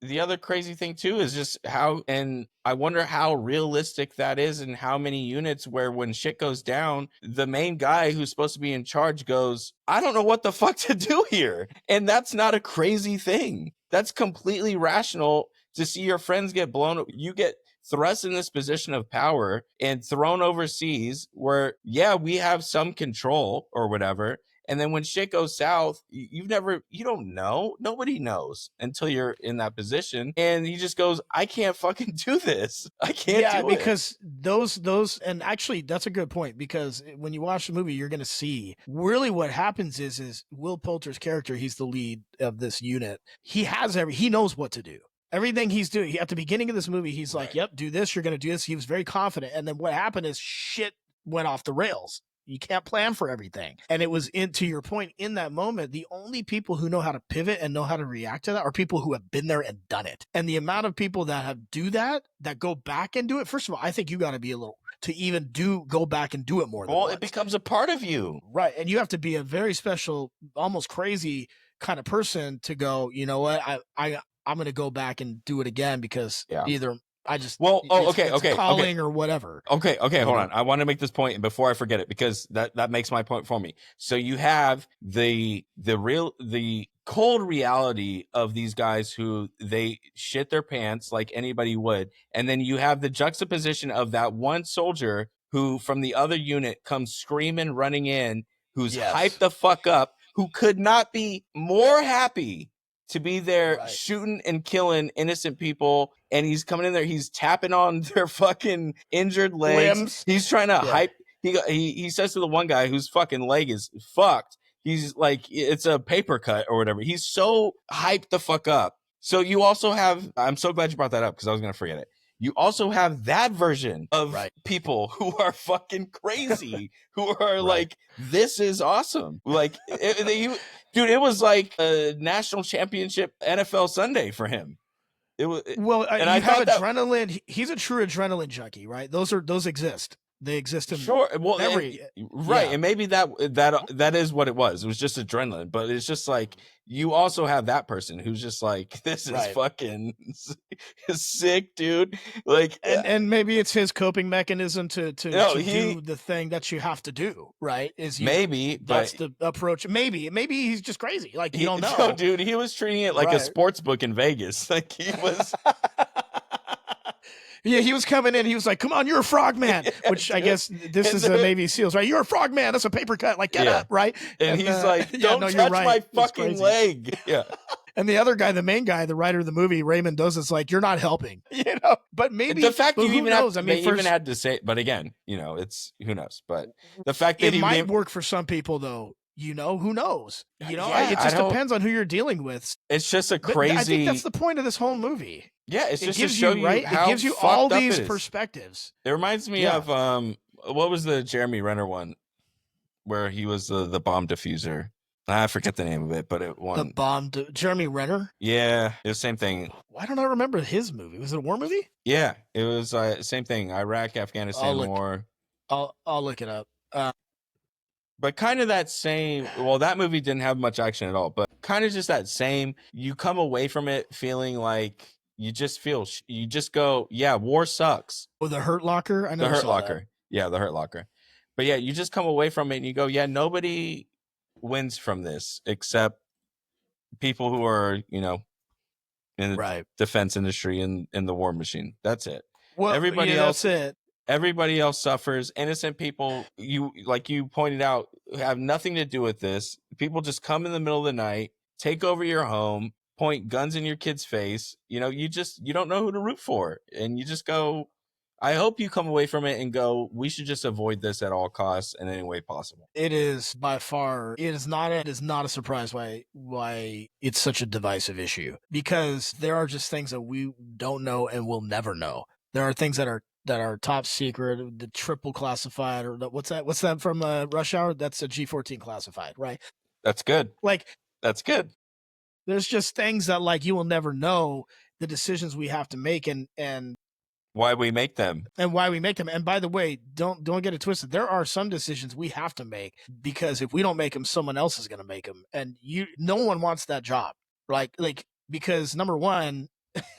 the other crazy thing too, is just how, and I wonder how realistic that is, and how many units where when shit goes down, the main guy who's supposed to be in charge goes, I don't know what the fuck to do here. And that's not a crazy thing. That's completely rational to see your friends get blown. You get thrust in this position of power and thrown overseas where, yeah, we have some control or whatever. And then when shit goes south, you don't know. Nobody knows until you're in that position. And he just goes, I can't fucking do this. I can't do it. because those, and actually that's a good point, because when you watch the movie, you're going to see really what happens is Will Poulter's character, he's the lead of this unit. He knows what to do. Everything he's doing at the beginning of this movie, he's like, yep, do this. You're going to do this. He was very confident. And then what happened is shit went off the rails. You can't plan for everything. And it was, to your point, in that moment, the only people who know how to pivot and know how to react to that are people who have been there and done it. And the amount of people that that go back and do it, first of all, I think you got to be to even go back and do it more than once. It becomes a part of you. Right. And you have to be a very special, almost crazy kind of person to go, you know what, I'm going to go back and do it again because either I just it's calling or whatever. Okay, hold on. I want to make this point before I forget it, because that makes my point for me. So you have the cold reality of these guys who they shit their pants like anybody would, and then you have the juxtaposition of that one soldier who from the other unit comes screaming, running in, who's hyped the fuck up, who could not be more happy to be there shooting and killing innocent people. And he's coming in there, he's tapping on their fucking injured legs. He's trying to hype. He says to the one guy whose fucking leg is fucked, he's like, it's a paper cut or whatever. He's so hyped the fuck up. So you also have, I'm so glad you brought that up because I was going to forget it. You also have that version of people who are fucking crazy, who are like, this is awesome. Like, dude, it was like a national championship NFL Sunday for him. It was and I have adrenaline. He's a true adrenaline junkie, right? Those exist. They exist in well, and maybe that is what it was. It was just adrenaline, but it's just like you also have that person who's just like, this is fucking sick, dude. Like, and maybe it's his coping mechanism to do the thing that you have to do, right? That's the approach. Maybe he's just crazy. Like, you don't know. No, dude, he was treating it like a sports book in Vegas. Like he was. Yeah, he was coming in. He was like, "Come on, you're a frog man," Yeah, which I dude. guess this And is then- a Navy SEALs, right? You're a frog man. That's a paper cut. Like, get Yeah. up, right? And he's like, yeah, "Don't no, you're touch right. my It was fucking crazy. leg." Yeah. And the other guy, the main guy, the writer of the movie, Raymond Mendoza's like, "You're not helping," But maybe The fact but you who even knows? have, I mean, they first, even had to say, but again, it's who knows. But the fact that it he might work for some people, though. Who knows? Yeah, It I just don't- depends on who you're dealing with. it's just a But I think that's crazy. the point of this whole movie. Yeah, it's It just to gives show you you right. It how gives you fucked all up these it is. perspectives. It reminds me Yeah. of what was the Jeremy Renner one where he was the bomb diffuser? I forget the name of it, but it The won. bomb, Jeremy Renner. Yeah, it was the same thing. Why don't I remember his movie? Was it a war movie? Yeah, it was same thing. Iraq, Afghanistan look. war. I'll look it up. But kind of that same. Well, that movie didn't have much action at all, but kind of just that same. You come away from it feeling like you just go, yeah, war sucks. Oh, The Hurt Locker. I The never Hurt saw Locker. that. Yeah, the Hurt Locker. But yeah, you just come away from it and you go, yeah, nobody wins from this except people who are, in the Right. defense industry and in the war machine. That's it. Well, Everybody else, that's it. everybody else suffers. Innocent people, like you pointed out, have nothing to do with this. People just come in the middle of the night, take over your home, point guns in your kid's face. You don't know who to root for, and you just go. I hope you come away from it and go, we should just avoid this at all costs in any way possible. It is by far. It is not a surprise why it's such a divisive issue, because there are just things that we don't know and will never know. There are things that are top secret, the triple classified, or what's that from Rush Hour? That's a G-14 classified, right? That's good. That's good. There's just things that you will never know the decisions we have to make and why we make them. And by the way, don't get it twisted. There are some decisions we have to make because if we don't make them, someone else is going to make them, and no one wants that job, right? Because number one,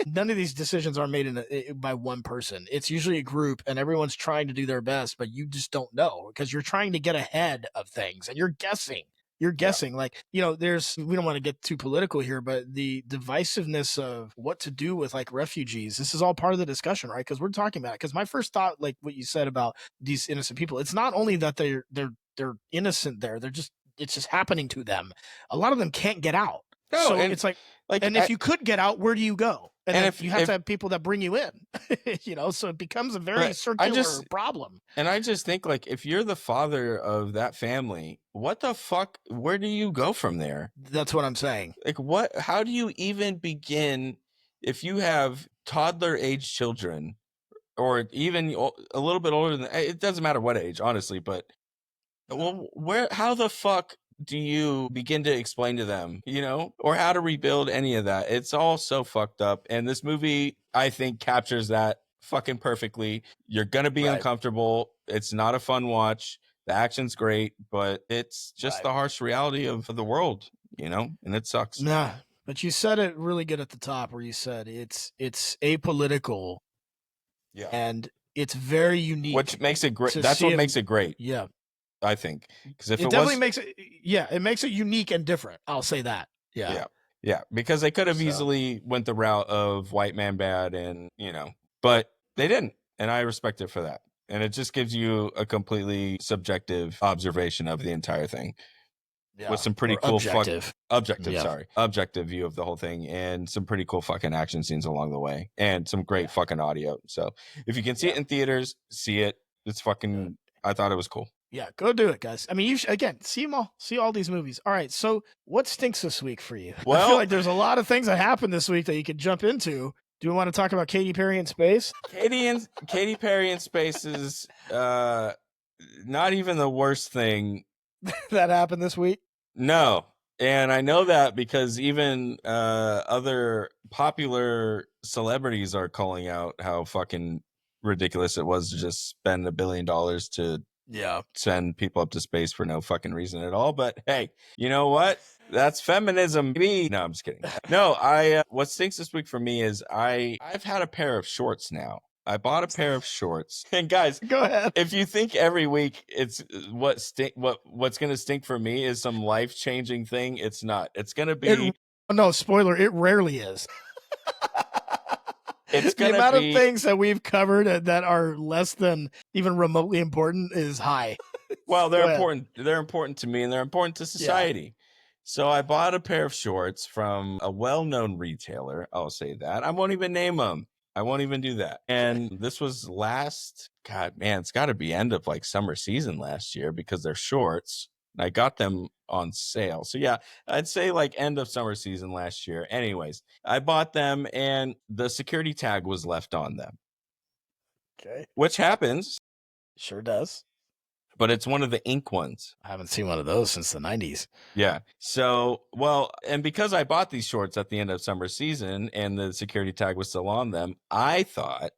none of these decisions are made by one person. It's usually a group, and everyone's trying to do their best, but you just don't know because you're trying to get ahead of things and you're guessing. We don't want to get too political here, but the divisiveness of what to do with refugees, this is all part of the discussion, right? Because we're talking about it. Because my first thought, like what you said about these innocent people, it's not only that they're innocent there, it's just happening to them. A lot of them can't get out. No, so and it's if you could get out, where do you go? And if you have to have people that bring you in, so it becomes a very circular problem. And I just think if you're the father of that family, what the fuck, where do you go from there? That's what I'm saying. How do you even begin if you have toddler age children or even a little bit older than, it doesn't matter what age, honestly, but how the fuck do you begin to explain to them, or how to rebuild any of that? It's all so fucked up. And this movie, I think, captures that fucking perfectly. You're going to be uncomfortable. It's not a fun watch. The action's great, but it's just the harsh reality of the world, and it sucks. Nah, but you said it really good at the top where you said it's apolitical. Yeah. And it's very unique. Which makes it great. That's what makes it great. Yeah. I think, because if it definitely makes it, it makes it unique and different. I'll say that. Yeah, because they could have easily went the route of white man bad, and but they didn't, and I respect it for that. And it just gives you a completely subjective observation of the entire thing, with some pretty cool objective view of the whole thing, and some pretty cool fucking action scenes along the way, and some great fucking audio. So if you can see it in theaters, see it. It's fucking. I thought it was cool. Yeah, go do it, guys. I mean, you should, again, see them all. See all these movies. All right, so what stinks this week for you? Well, I feel like there's a lot of things that happened this week that you could jump into. Do we want to talk about Katy Perry in space? Katy Perry in space is not even the worst thing that happened this week. No, and I know that because even other popular celebrities are calling out how fucking ridiculous it was to just spend $1 billion to send people up to space for no fucking reason at all. But hey, you know what? That's feminism. No, I'm just kidding. No, what stinks this week for me is I've had a pair of shorts now. I bought a pair of shorts. And guys, go ahead. If you think every week it's what's going to stink for me is some life-changing thing, it's not. It's going to be no, spoiler, it rarely is. It's The gonna amount of be things that we've covered that are less than even remotely important is high. well, they're Go ahead. important. They're important to me and they're important to society. So I bought a pair of shorts from a well-known retailer. I'll say that. I won't even name them. I won't even do that. And this was God, man, it's got to be end of like summer season last year because they're shorts. And I got them on sale. So yeah, I'd say like end of summer season last year. Anyways, I bought them and the security tag was left on them, Okay. which happens, Sure does. but it's one of the ink ones. I haven't seen one of those since the 90s. Yeah. So, well, and because I bought these shorts at the end of summer season and the security tag was still on them, I thought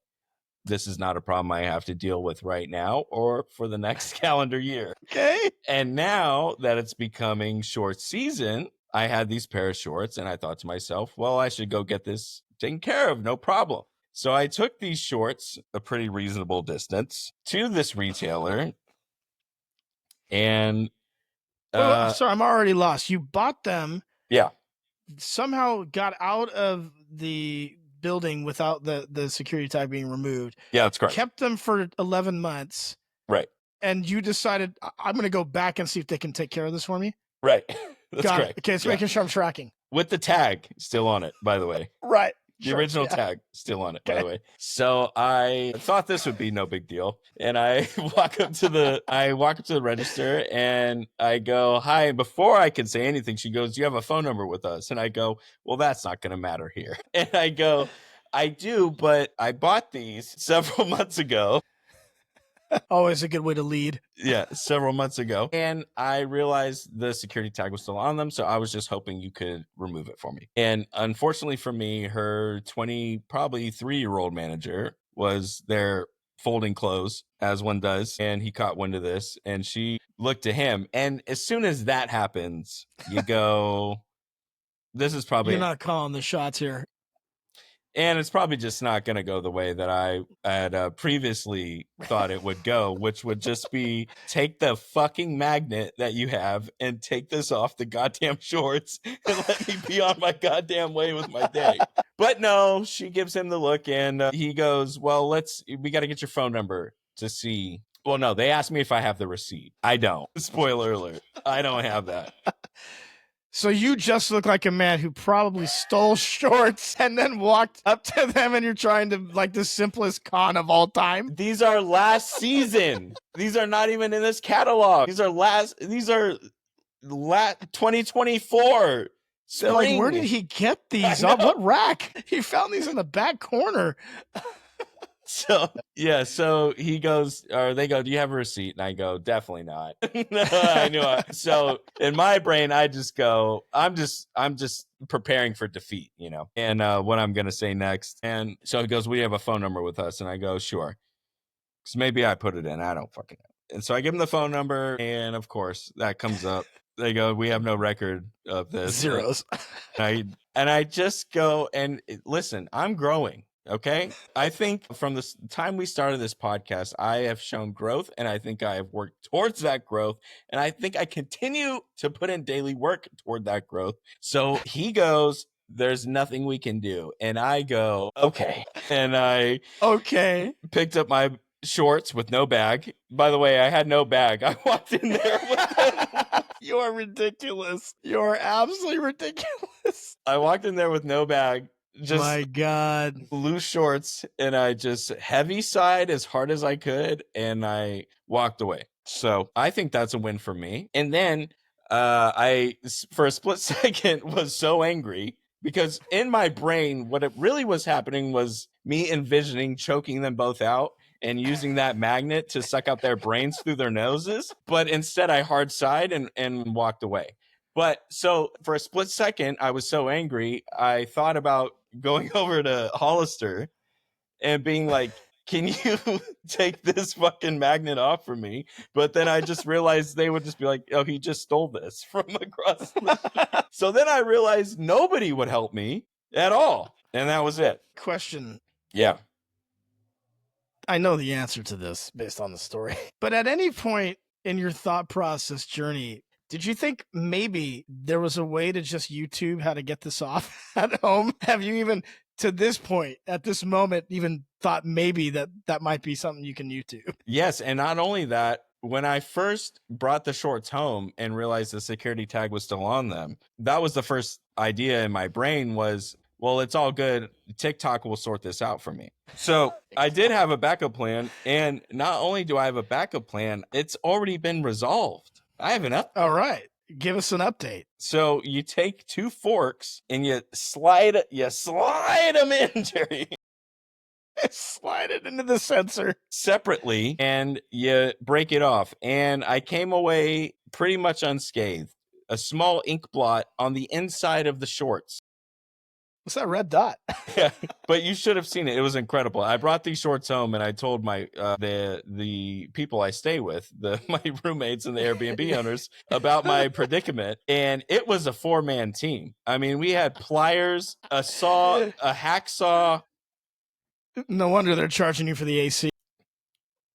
this is not a problem I have to deal with right now or for the next calendar year. Okay. And now that it's becoming short season, I had these pair of shorts and I thought to myself, well, I should go get this taken care of. No problem. So I took these shorts a pretty reasonable distance to this retailer and Sorry, I'm already lost. You bought them, yeah, somehow got out of the building without the security tag being removed, yeah, that's correct. kept them for 11 months, Right. and you decided, I'm going to go back and see if they can take care of this for me? Right. That's Got correct. it. Okay, so Yeah. making sure I'm tracking. With the tag still on it, by the way. Right. The Sure, original yeah. tag still on it, by Okay. the way. So I thought this would be no big deal. And I walk up to the register and I go, hi. And before I can say anything, she goes, you have a phone number with us. And I go, well, that's not going to matter here. And I go, I do, but I bought these several months ago. Always a good way to lead. Yeah, several months ago. And I realized the security tag was still on them. So I was just hoping you could remove it for me. And unfortunately for me, her 20, probably 3-year-old manager was there folding clothes as one does. And he caught wind of this and she looked to him. And as soon as that happens, you go, this is probably You're not calling the shots here. and it's probably just not going to go the way that I had previously thought it would go, which would just be take the fucking magnet that you have and take this off the goddamn shorts and let me be on my goddamn way with my day. But no, she gives him the look and he goes, well, we got to get your phone number to see. Well, no, they asked me if I have the receipt. I don't. Spoiler alert. I don't have that. So you just look like a man who probably stole shorts and then walked up to them, and you're trying to, like, the simplest con of all time. These are last season. These are not even in this catalog. These are 2024. They're like, where Spring. did he get these? On what rack? He found these in the back corner. So yeah, so he goes, or they go, do you have a receipt? And I go, definitely not. No, I knew it. So in my brain, I just go, I'm just preparing for defeat, and what I'm gonna say next. And so he goes, we have a phone number with us, and I go, sure. Because maybe I put it in. I don't fucking know. And so I give him the phone number, and of course that comes up. They go, we have no record of this. Zeros. And I just go and listen, I'm growing. Okay. I think from the time we started this podcast, I have shown growth and I think I have worked towards that growth. And I think I continue to put in daily work toward that growth. So he goes, there's nothing we can do. And I go, okay. And I picked up my shorts with no bag. By the way, I had no bag. I walked in there with them. You are ridiculous. You are absolutely ridiculous. I walked in there with no bag. Just my God, loose shorts, and I just heavy sighed as hard as I could, and I walked away. So I think that's a win for me. And then I, for a split second, was so angry because in my brain, what it really was happening was me envisioning choking them both out and using that magnet to suck out their brains through their noses. But instead, I hard sighed and walked away. But so for a split second, I was so angry, I thought about going over to Hollister and being like, can you take this fucking magnet off for me? But then I just realized they would just be like, oh, he just stole this from across the street. So then I realized nobody would help me at all. And that was it. Question. Yeah. I know the answer to this based on the story. But at any point in your thought process journey, did you think maybe there was a way to just YouTube how to get this off at home? Have you even to this point, at this moment, even thought maybe that might be something you can YouTube. Yes, and not only that, when I first brought the shorts home and realized the security tag was still on them, that was the first idea in my brain was, well, it's all good. TikTok will sort this out for me. So I did have a backup plan. And not only do I have a backup plan, it's already been resolved. I have an update. All right. Give us an update. So you take 2 forks and you slide them in, Jerry. Slide it into the sensor separately and you break it off. And I came away pretty much unscathed. A small ink blot on the inside of the shorts. What's that red dot? Yeah, but you should have seen it. It was incredible. I brought these shorts home and I told my the people I stay with, my roommates and the Airbnb owners about my predicament. And it was a 4-man team. I mean, we had pliers, a saw, a hacksaw. No wonder they're charging you for the AC.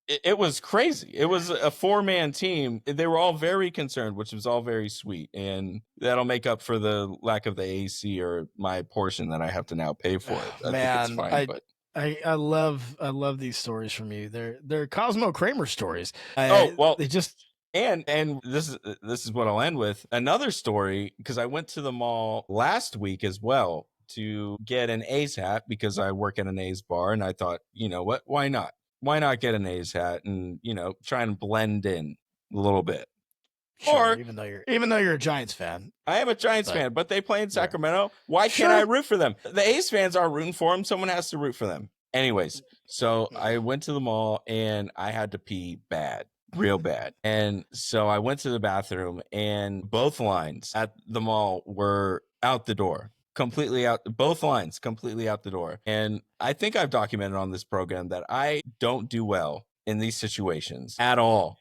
It was crazy. It was a 4-man team. They were all very concerned, which was all very sweet. And that'll make up for the lack of the AC or my portion that I have to now pay for it. Man, think it's fine, but I love these stories from you. They're Cosmo Kramer stories. They just and this is what I'll end with. Another story, because I went to the mall last week as well to get an A's hat because I work at an A's bar, and I thought, you know what, why not? Why not get an A's hat and, try and blend in a little bit? Sure, or even though you're a Giants fan. I am a Giants fan, but they play in Sacramento. Why can't I root for them? The A's fans aren't rooting for them. Someone has to root for them. Anyways, so I went to the mall and I had to pee bad. Real bad. And so I went to the bathroom and both lines at the mall were out the door. Completely out, both lines completely out the door. And I think I've documented on this program that I don't do well in these situations at all.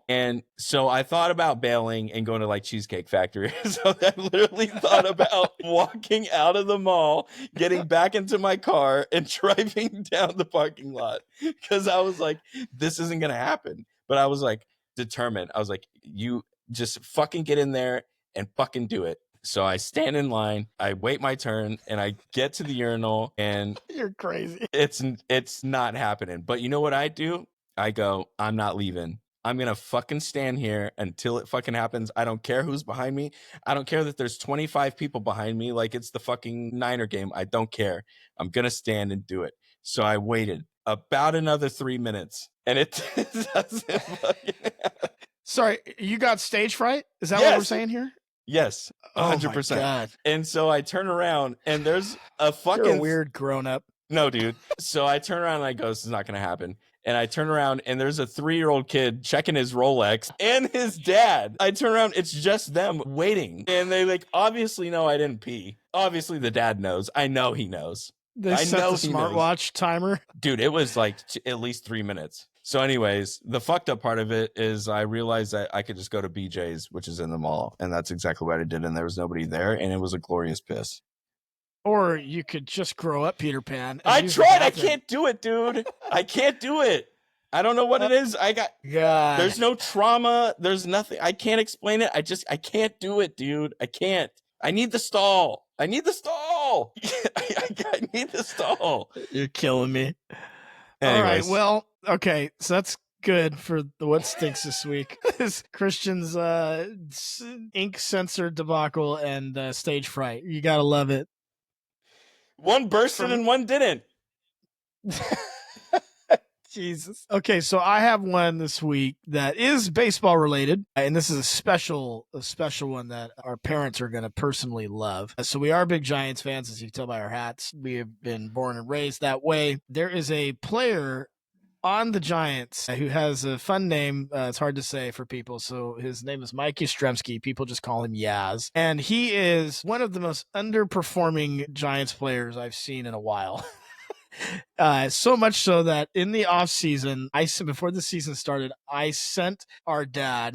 And so I thought about bailing and going to like Cheesecake Factory. So I literally thought about walking out of the mall, getting back into my car and driving down the parking lot because I was like, this isn't going to happen. But I was like determined. I was like, you just fucking get in there and fucking do it. So I stand in line, I wait my turn, and I get to the urinal, and you're crazy. It's not happening. But you know what I do? I go, I'm not leaving. I'm going to fucking stand here until it fucking happens. I don't care who's behind me. I don't care that there's 25 people behind me like it's the fucking Niner game. I don't care. I'm going to stand and do it. So I waited about another 3 minutes, and it doesn't fucking happen. Sorry, you got stage fright? Is that what we're saying here? Yes, 100%. God. And so I turn around and there's a fucking You're a weird grown up. No, dude. So I turn around and I go, this is not going to happen. And I turn around and there's a 3-year-old kid checking his Rolex and his dad. I turn around, it's just them waiting. And they obviously know I didn't pee. Obviously the dad knows. I know he knows. They set the smartwatch timer. Dude, it was like at least 3 minutes. So anyways, the fucked up part of it is I realized that I could just go to BJ's, which is in the mall. And that's exactly what I did. And there was nobody there. And it was a glorious piss. Or you could just grow up, Peter Pan. I tried. I can't do it, dude. I can't do it. I don't know what it is. God. There's no trauma. There's nothing. I can't explain it. I can't do it, dude. I can't. I need the stall. I need the stall. I need the stall. You're killing me. Anyways. All right. Well, okay. So that's good for the what stinks this week. Is Christian's ink sensor debacle and stage fright. You gotta love it. One bursted and one didn't. Jesus. Okay, so I have one this week that is baseball related, and this is a special one that our parents are going to personally love. So we are big Giants fans, as you can tell by our hats. We have been born and raised that way. There is a player on the Giants who has a fun name. It's hard to say for people. So his name is Mike Yastrzemski. People just call him Yaz. And he is one of the most underperforming Giants players I've seen in a while. So much so that in the off season, before the season started, I sent our dad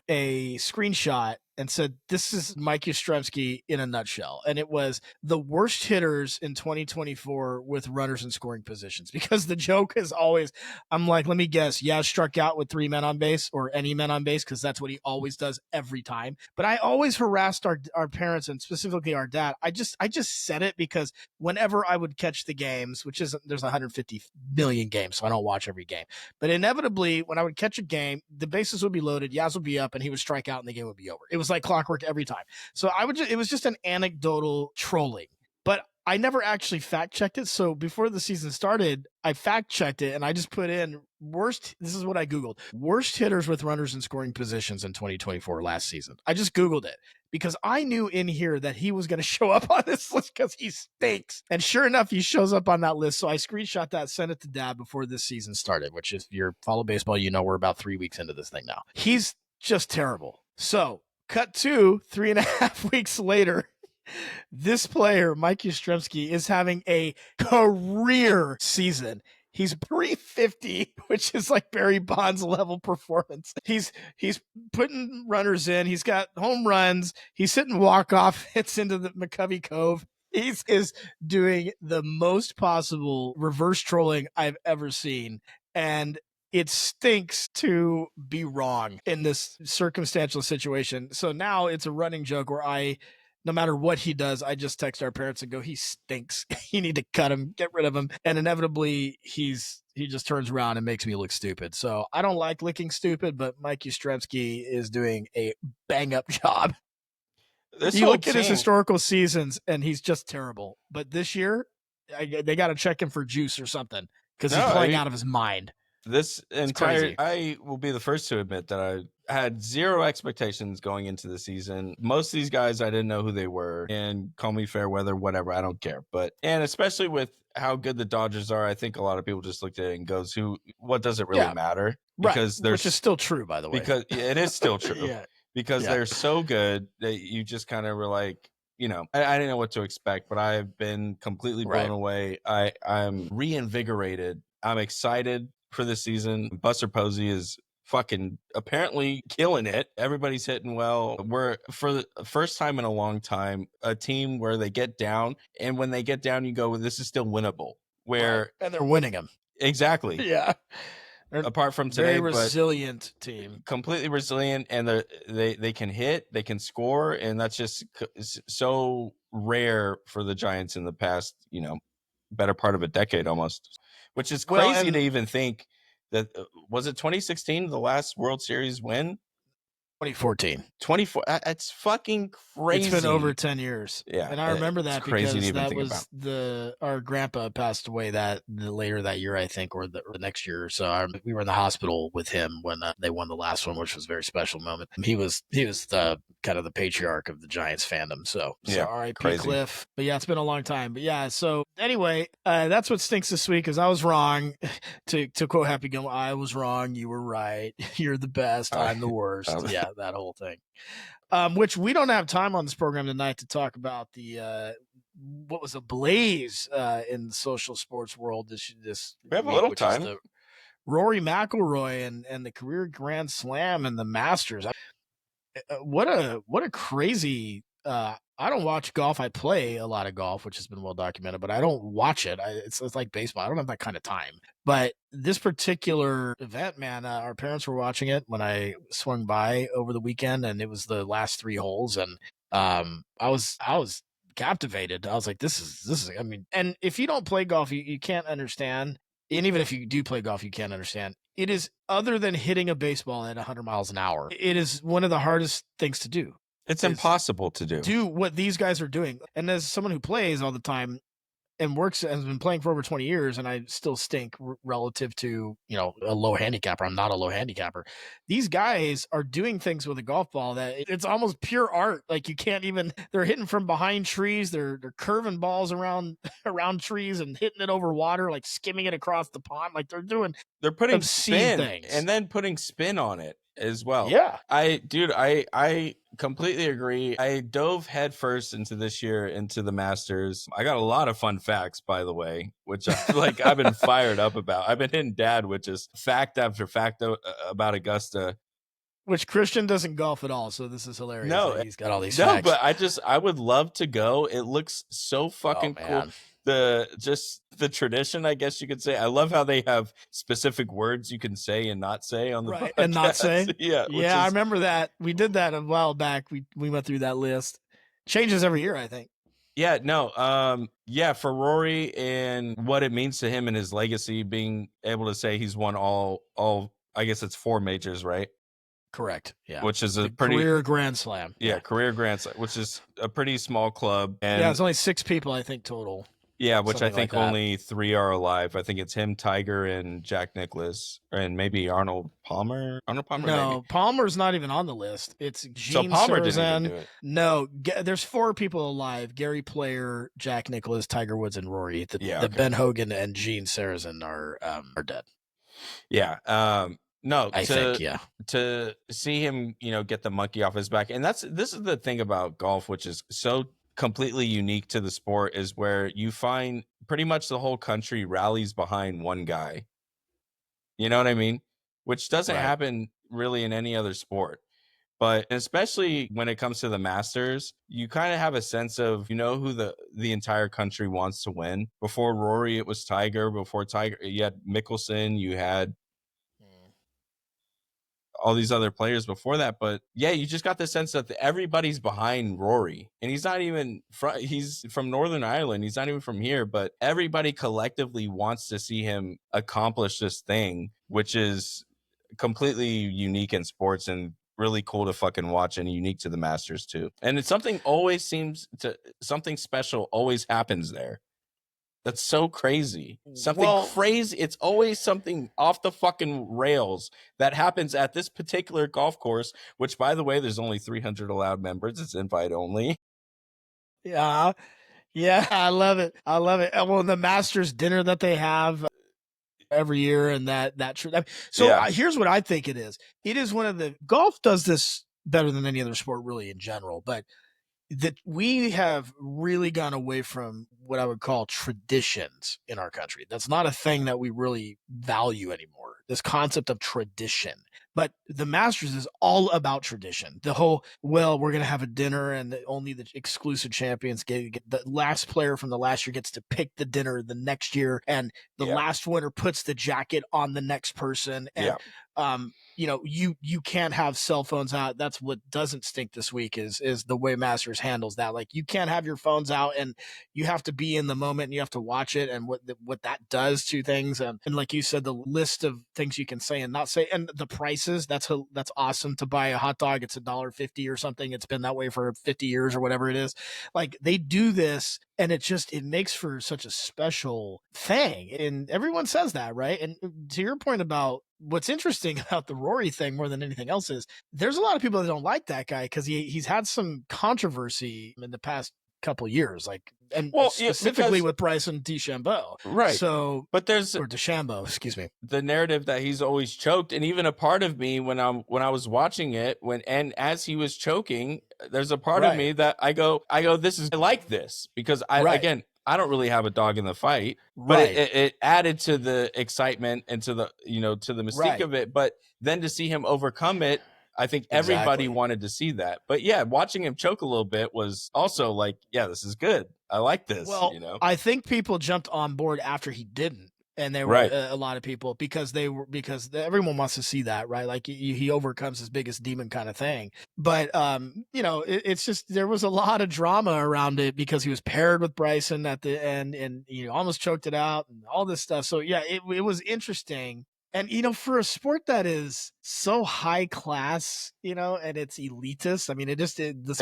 a screenshot and said, "This is Mike Yastrzemski in a nutshell." And it was the worst hitters in 2024 with runners in scoring positions. Because the joke is always, I'm like, let me guess, Yaz struck out with 3 men on base or any men on base, because that's what he always does every time. But I always harassed our parents, and specifically our dad. I just said it because whenever I would catch the games, which isn't, there's 150 million games, so I don't watch every game. But inevitably, when I would catch a game, the bases would be loaded, Yaz would be up, and he would strike out, and the game would be over. It was like clockwork every time. So it was just an anecdotal trolling. But I never actually fact checked it. So before the season started, I fact checked it, and I just put in this is what I Googled: worst hitters with runners in scoring positions in 2024 last season. I just Googled it because I knew in here that he was going to show up on this list because he stinks. And sure enough, he shows up on that list. So I screenshot that, sent it to Dad before this season started, which, if you follow baseball, you know we're about 3 weeks into this thing now. He's just terrible. So cut to 3.5 weeks later, this player, Mike Yastrzemski, is having a career season. He's 350, which is like Barry Bonds level performance. He's putting runners in. He's got home runs. He's hitting walk-off hits into the McCovey Cove. He is doing the most possible reverse trolling I've ever seen. And it stinks to be wrong in this circumstantial situation. So now it's a running joke where no matter what he does, I just text our parents and go, he stinks. You need to cut him, get rid of him. And inevitably he just turns around and makes me look stupid. So I don't like looking stupid, but Mike Yastrzemski is doing a bang up job. You look at his historical seasons and he's just terrible. But this year, they got to check him for juice or something, because he's playing out of his mind. I will be the first to admit that I had zero expectations going into the season. Most of these guys, I didn't know who they were, and call me fair weather, whatever, I don't care. And especially with how good the Dodgers are, I think a lot of people just looked at it and goes, what does it really matter? Because which is still true, by the way. Because it is still true. Yeah. Because they're so good that you just kind of were like, I didn't know what to expect, but I've been completely blown away. I'm reinvigorated. I'm excited for this season. Buster Posey is fucking apparently killing it. Everybody's hitting well. We're, for the first time in a long time, a team where they get down, and when they get down, you go, this is still winnable. And they're winning them. Exactly. Yeah. Apart from today, very resilient team, completely resilient, and they can hit, they can score, and that's just so rare for the Giants in the past, better part of a decade almost, which is crazy to even think that. Was it 2016 the last World Series win? 2014. 24. It's fucking crazy. It's been over 10 years. Yeah. And I remember that because that was our grandpa passed away later that year, I think, or the next year or so. We were in the hospital with him when they won the last one, which was a very special moment. He was the kind of the patriarch of the Giants fandom. So R.I.P. Cliff. But yeah, it's been a long time. But yeah, so anyway, that's what stinks this week, is I was wrong. To quote Happy Gilmore, I was wrong. You were right. You're the best. I'm the worst. Yeah. That whole thing, which we don't have time on this program tonight to talk about the what was a blaze in the social sports world this we have week, a little time. Rory McIlroy and the career Grand Slam and the Masters. What a crazy. I don't watch golf. I play a lot of golf, which has been well documented, but I don't watch it. It's like baseball. I don't have that kind of time. But this particular event, man, our parents were watching it when I swung by over the weekend, and it was the last 3 holes, and I was captivated. I was like, this is. I mean, and if you don't play golf, you can't understand. And even if you do play golf, you can't understand. It is, other than hitting a baseball at 100 miles an hour, it is one of the hardest things to do. It's impossible to do what these guys are doing. And as someone who plays all the time and has been playing for over 20 years, and I still stink relative to, a low handicapper. I'm not a low handicapper. These guys are doing things with a golf ball that it's almost pure art. Like, you can't even, they're hitting from behind trees. They're curving balls around trees and hitting it over water, like skimming it across the pond. Like, they're putting spin things and then putting spin on it as well. Yeah. I completely agree. I dove headfirst into the Masters. I got a lot of fun facts, by the way, which I've been fired up about. I've been hitting Dad with just fact after fact about Augusta. Which Christian doesn't golf at all, so this is hilarious No, that he's got all these no, facts. but I would love to go. It looks so Oh fucking cool. man. Just the tradition, I guess you could say. I love how they have specific words you can say and not say on the Right. And not podcast. say. Yeah, which Yeah, I is remember that. We did that a while back. We went through that list. Changes every year, I think. yeah, no, yeah, for Rory and what it means to him and his legacy, being able to say he's won all I guess it's 4 majors, right? Correct. Yeah. Which is a The pretty career grand slam. yeah, Yeah. career Grand Slam, which is a pretty small club, Yeah, and it's only 6 people, I think, total. yeah, which I Something like think that. only 3 are alive. I think it's him, Tiger, and Jack Nicklaus, and maybe Arnold Palmer. Arnold Palmer, maybe. No, Palmer's not even on the list. It's So Gene Palmer didn't even Sarazen. do it. No, there's 4 people alive: Gary Player, Jack Nicklaus, Tiger Woods, and Rory. The, Yeah, the okay. Ben Hogan and Gene Sarazen are dead. Yeah. No, I think, yeah. to see him, get the monkey off his back, and this is the thing about golf, which is so completely unique to the sport, is where you find pretty much the whole country rallies behind one guy. You know what I mean? Which doesn't Right. happen really in any other sport. But especially when it comes to the Masters, you kind of have a sense of, who the entire country wants to win. Before Rory, it was Tiger. Before Tiger, you had Mickelson, you had all these other players before that. But yeah, you just got the sense that everybody's behind Rory, and he's not even he's from Northern Ireland. He's not even from here, but everybody collectively wants to see him accomplish this thing, which is completely unique in sports and really cool to fucking watch, and unique to the Masters too. And it's something special always happens there. That's so crazy. Something Well, crazy. It's always something off the fucking rails that happens at this particular golf course, which, by the way, there's only 300 allowed members. It's invite only. yeah. Yeah, I love it. I love it. Well, the Masters dinner that they have every year, and so Yeah. here's what I think it is. It is one of the golf does this better than any other sport, really, in general, but that we have really gone away from what I would call traditions in our country. That's not a thing that we really value anymore. This concept of tradition. But the Masters is all about tradition. The whole, well, we're going to have a dinner and only the exclusive champions get the last player from the last year gets to pick the dinner the next year. And the last winner puts the jacket on the next person. And, you can't have cell phones out. That's what doesn't stink this week is the way Masters handles that. Like, you can't have your phones out, and you have to be in the moment, and you have to watch it, and what that does to things. And like you said, the list of things you can say and not say, and the prices. That's awesome. To buy a hot dog, it's $1.50 or something. It's been that way for 50 years or whatever it is. Like, they do this, and it makes for such a special thing, and everyone says that, right? And to your point about what's interesting about the Rory thing more than anything else is there's a lot of people that don't like that guy because he's had some controversy in the past couple years, specifically with Bryson DeChambeau, right? So, but or DeChambeau, excuse me. The narrative that he's always choked, and even a part of me when I was watching it, as he was choking, there's a part of me that I go, I like this because again, I don't really have a dog in the fight, but it added to the excitement and to the to the mystique of it. But then to see him overcome it, I think everybody wanted to see that. But yeah, watching him choke a little bit was also like, yeah, this is good. I like this. Well, I think people jumped on board after he didn't. And there were a lot of people because everyone wants to see that, right? Like he overcomes his biggest demon kind of thing. But, it's just, there was a lot of drama around it because he was paired with Bryson at the end and, almost choked it out and all this stuff. So yeah, it was interesting. And, for a sport that is so high class, and it's elitist, I mean, it's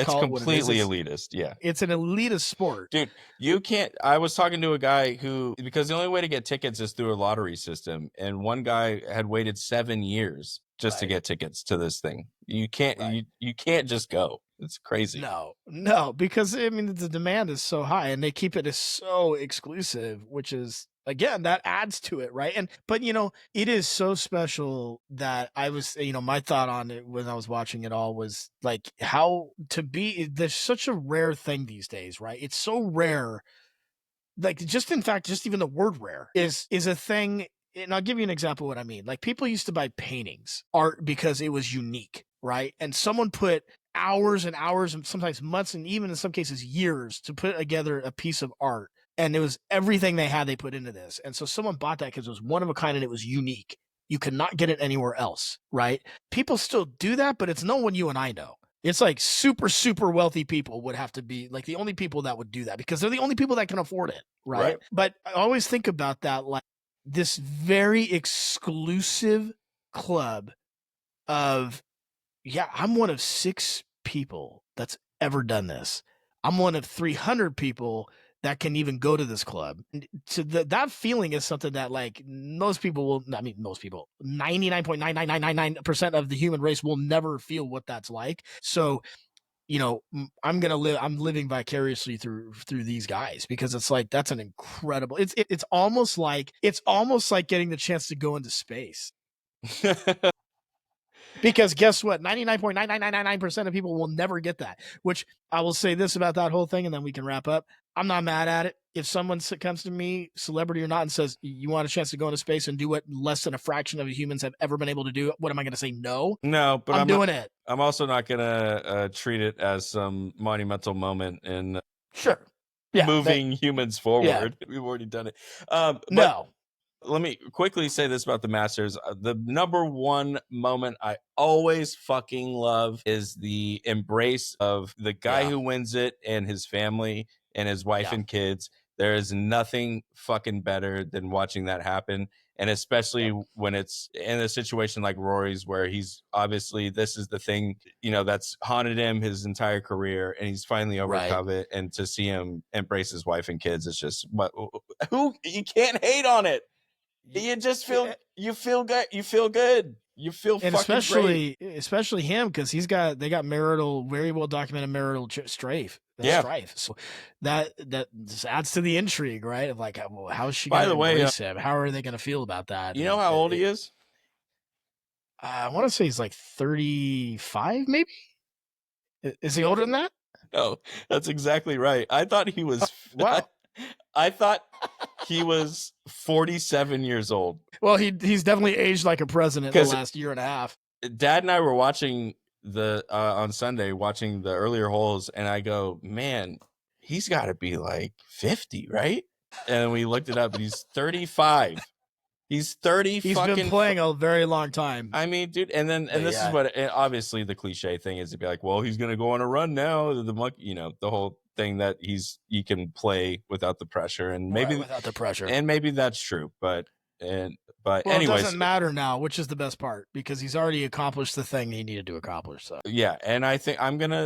completely elitist. Yeah. It's an elitist sport. Dude, you can't. I was talking to a guy because the only way to get tickets is through a lottery system. And one guy had waited 7 years just to get tickets to this thing. You can't, you can't just go. It's crazy. No, because I mean, the demand is so high and they keep it as so exclusive, which is, again, that adds to it, right? But it is so special that I was, my thought on it when I was watching it all was like there's such a rare thing these days, right? It's so rare. Like, just even the word rare is a thing. And I'll give you an example of what I mean. Like, people used to buy paintings, art, because it was unique, right? And someone put hours and hours and sometimes months and even in some cases years to put together a piece of art. And it was everything they had they put into this. And so someone bought that because it was one of a kind and it was unique. You could not get it anywhere else, right? People still do that, but it's no one you and I know. It's like super, super wealthy people would have to be like the only people that would do that because they're the only people that can afford it, right? But I always think about that like this very exclusive club of, yeah, I'm one of 6 people that's ever done this. I'm one of 300 people that can even go to this club. And so that feeling is something that like most people will, I mean, most people, 99.99999% of the human race will never feel what that's like. So, you know, I'm living vicariously through these guys because it's like, that's an incredible, it's almost like getting the chance to go into space. Because guess what? 99.99999% of people will never get that, which I will say this about that whole thing and then we can wrap up. I'm not mad at it. If someone comes to me, celebrity or not, and says, you want a chance to go into space and do what less than a fraction of humans have ever been able to do, what am I going to say? No. No, but I'm doing it. I'm also not going to treat it as some monumental moment in moving humans forward. We've already done it. No. Let me quickly say this about the Masters. The number one moment I always fucking love is the embrace of the guy who wins it and his family and his wife and kids. There is nothing fucking better than watching that happen. And especially when it's in a situation like Rory's, where he's obviously, this is the thing, you know, that's haunted him his entire career, and he's finally overcome it. And to see him embrace his wife and kids, it's just, who, you can't hate on it. You just feel good. You feel good. You feel and fucking great. Especially him because they got very well documented marital strife. So that just adds to the intrigue, right? Of like, well, how is she going to embrace him? How are they going to feel about that? You know how old he is? I want to say he's like 35, maybe. Is he older than that? No, that's exactly right. I thought he was. Wow. I thought he was 47 years old. Well, he's definitely aged like a president in the last year and a half. Dad and I were watching on Sunday, watching the earlier holes, and I go, man, he's got to be like 50, right? And we looked it up, and he's 35. He's 30. He's been playing a very long time. I mean, dude, and this is what, obviously the cliche thing is to be like, well, he's going to go on a run now. The monkey, you know, the whole thing that he can play without the pressure, and maybe without the pressure, and maybe that's true, but anyways, it doesn't matter now, which is the best part because he's already accomplished the thing he needed to accomplish. So yeah, and I think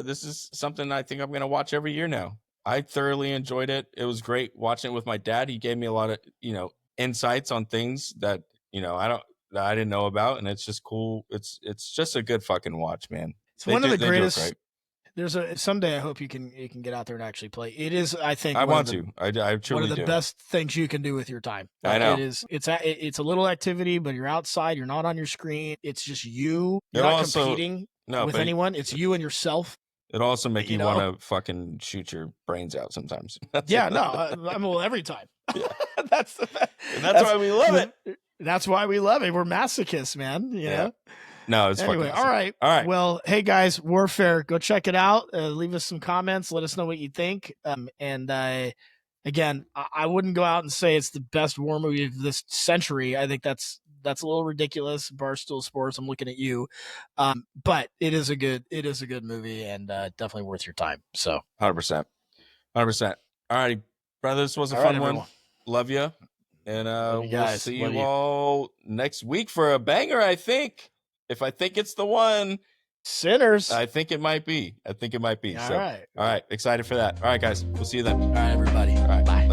this is something I think I'm gonna watch every year now. I thoroughly enjoyed it. It was great watching it with my dad. He gave me a lot of, you know, insights on things that, you know, I didn't know about, and it's just cool. It's just a good fucking watch, man. It's one of the greatest. Someday I hope you can get out there and actually play. It is, I think, I want to. I truly one of the best things you can do with your time. I know it's a little activity, but you're outside. You're not on your screen. It's just you. You're not competing with anyone. It's you and yourself. It also make you want to fucking shoot your brains out sometimes. Well, every time. Yeah. that's why we love it. That's why we love it. We're massists, man. You know? No, it's anyway. All right. Well, hey guys, Warfare, go check it out. Leave us some comments. Let us know what you think. Again, I wouldn't go out and say it's the best war movie of this century. I think that's a little ridiculous. Barstool Sports, I'm looking at you. But it is a good movie and definitely worth your time. So 100%. All righty, brothers, was a fun one. Love you. And we'll see you all next week for a banger, I think. If I think it's the one. Sinners. I think it might be. All right. All right. Excited for that. All right, guys. We'll see you then. All right, everybody. All right. Bye.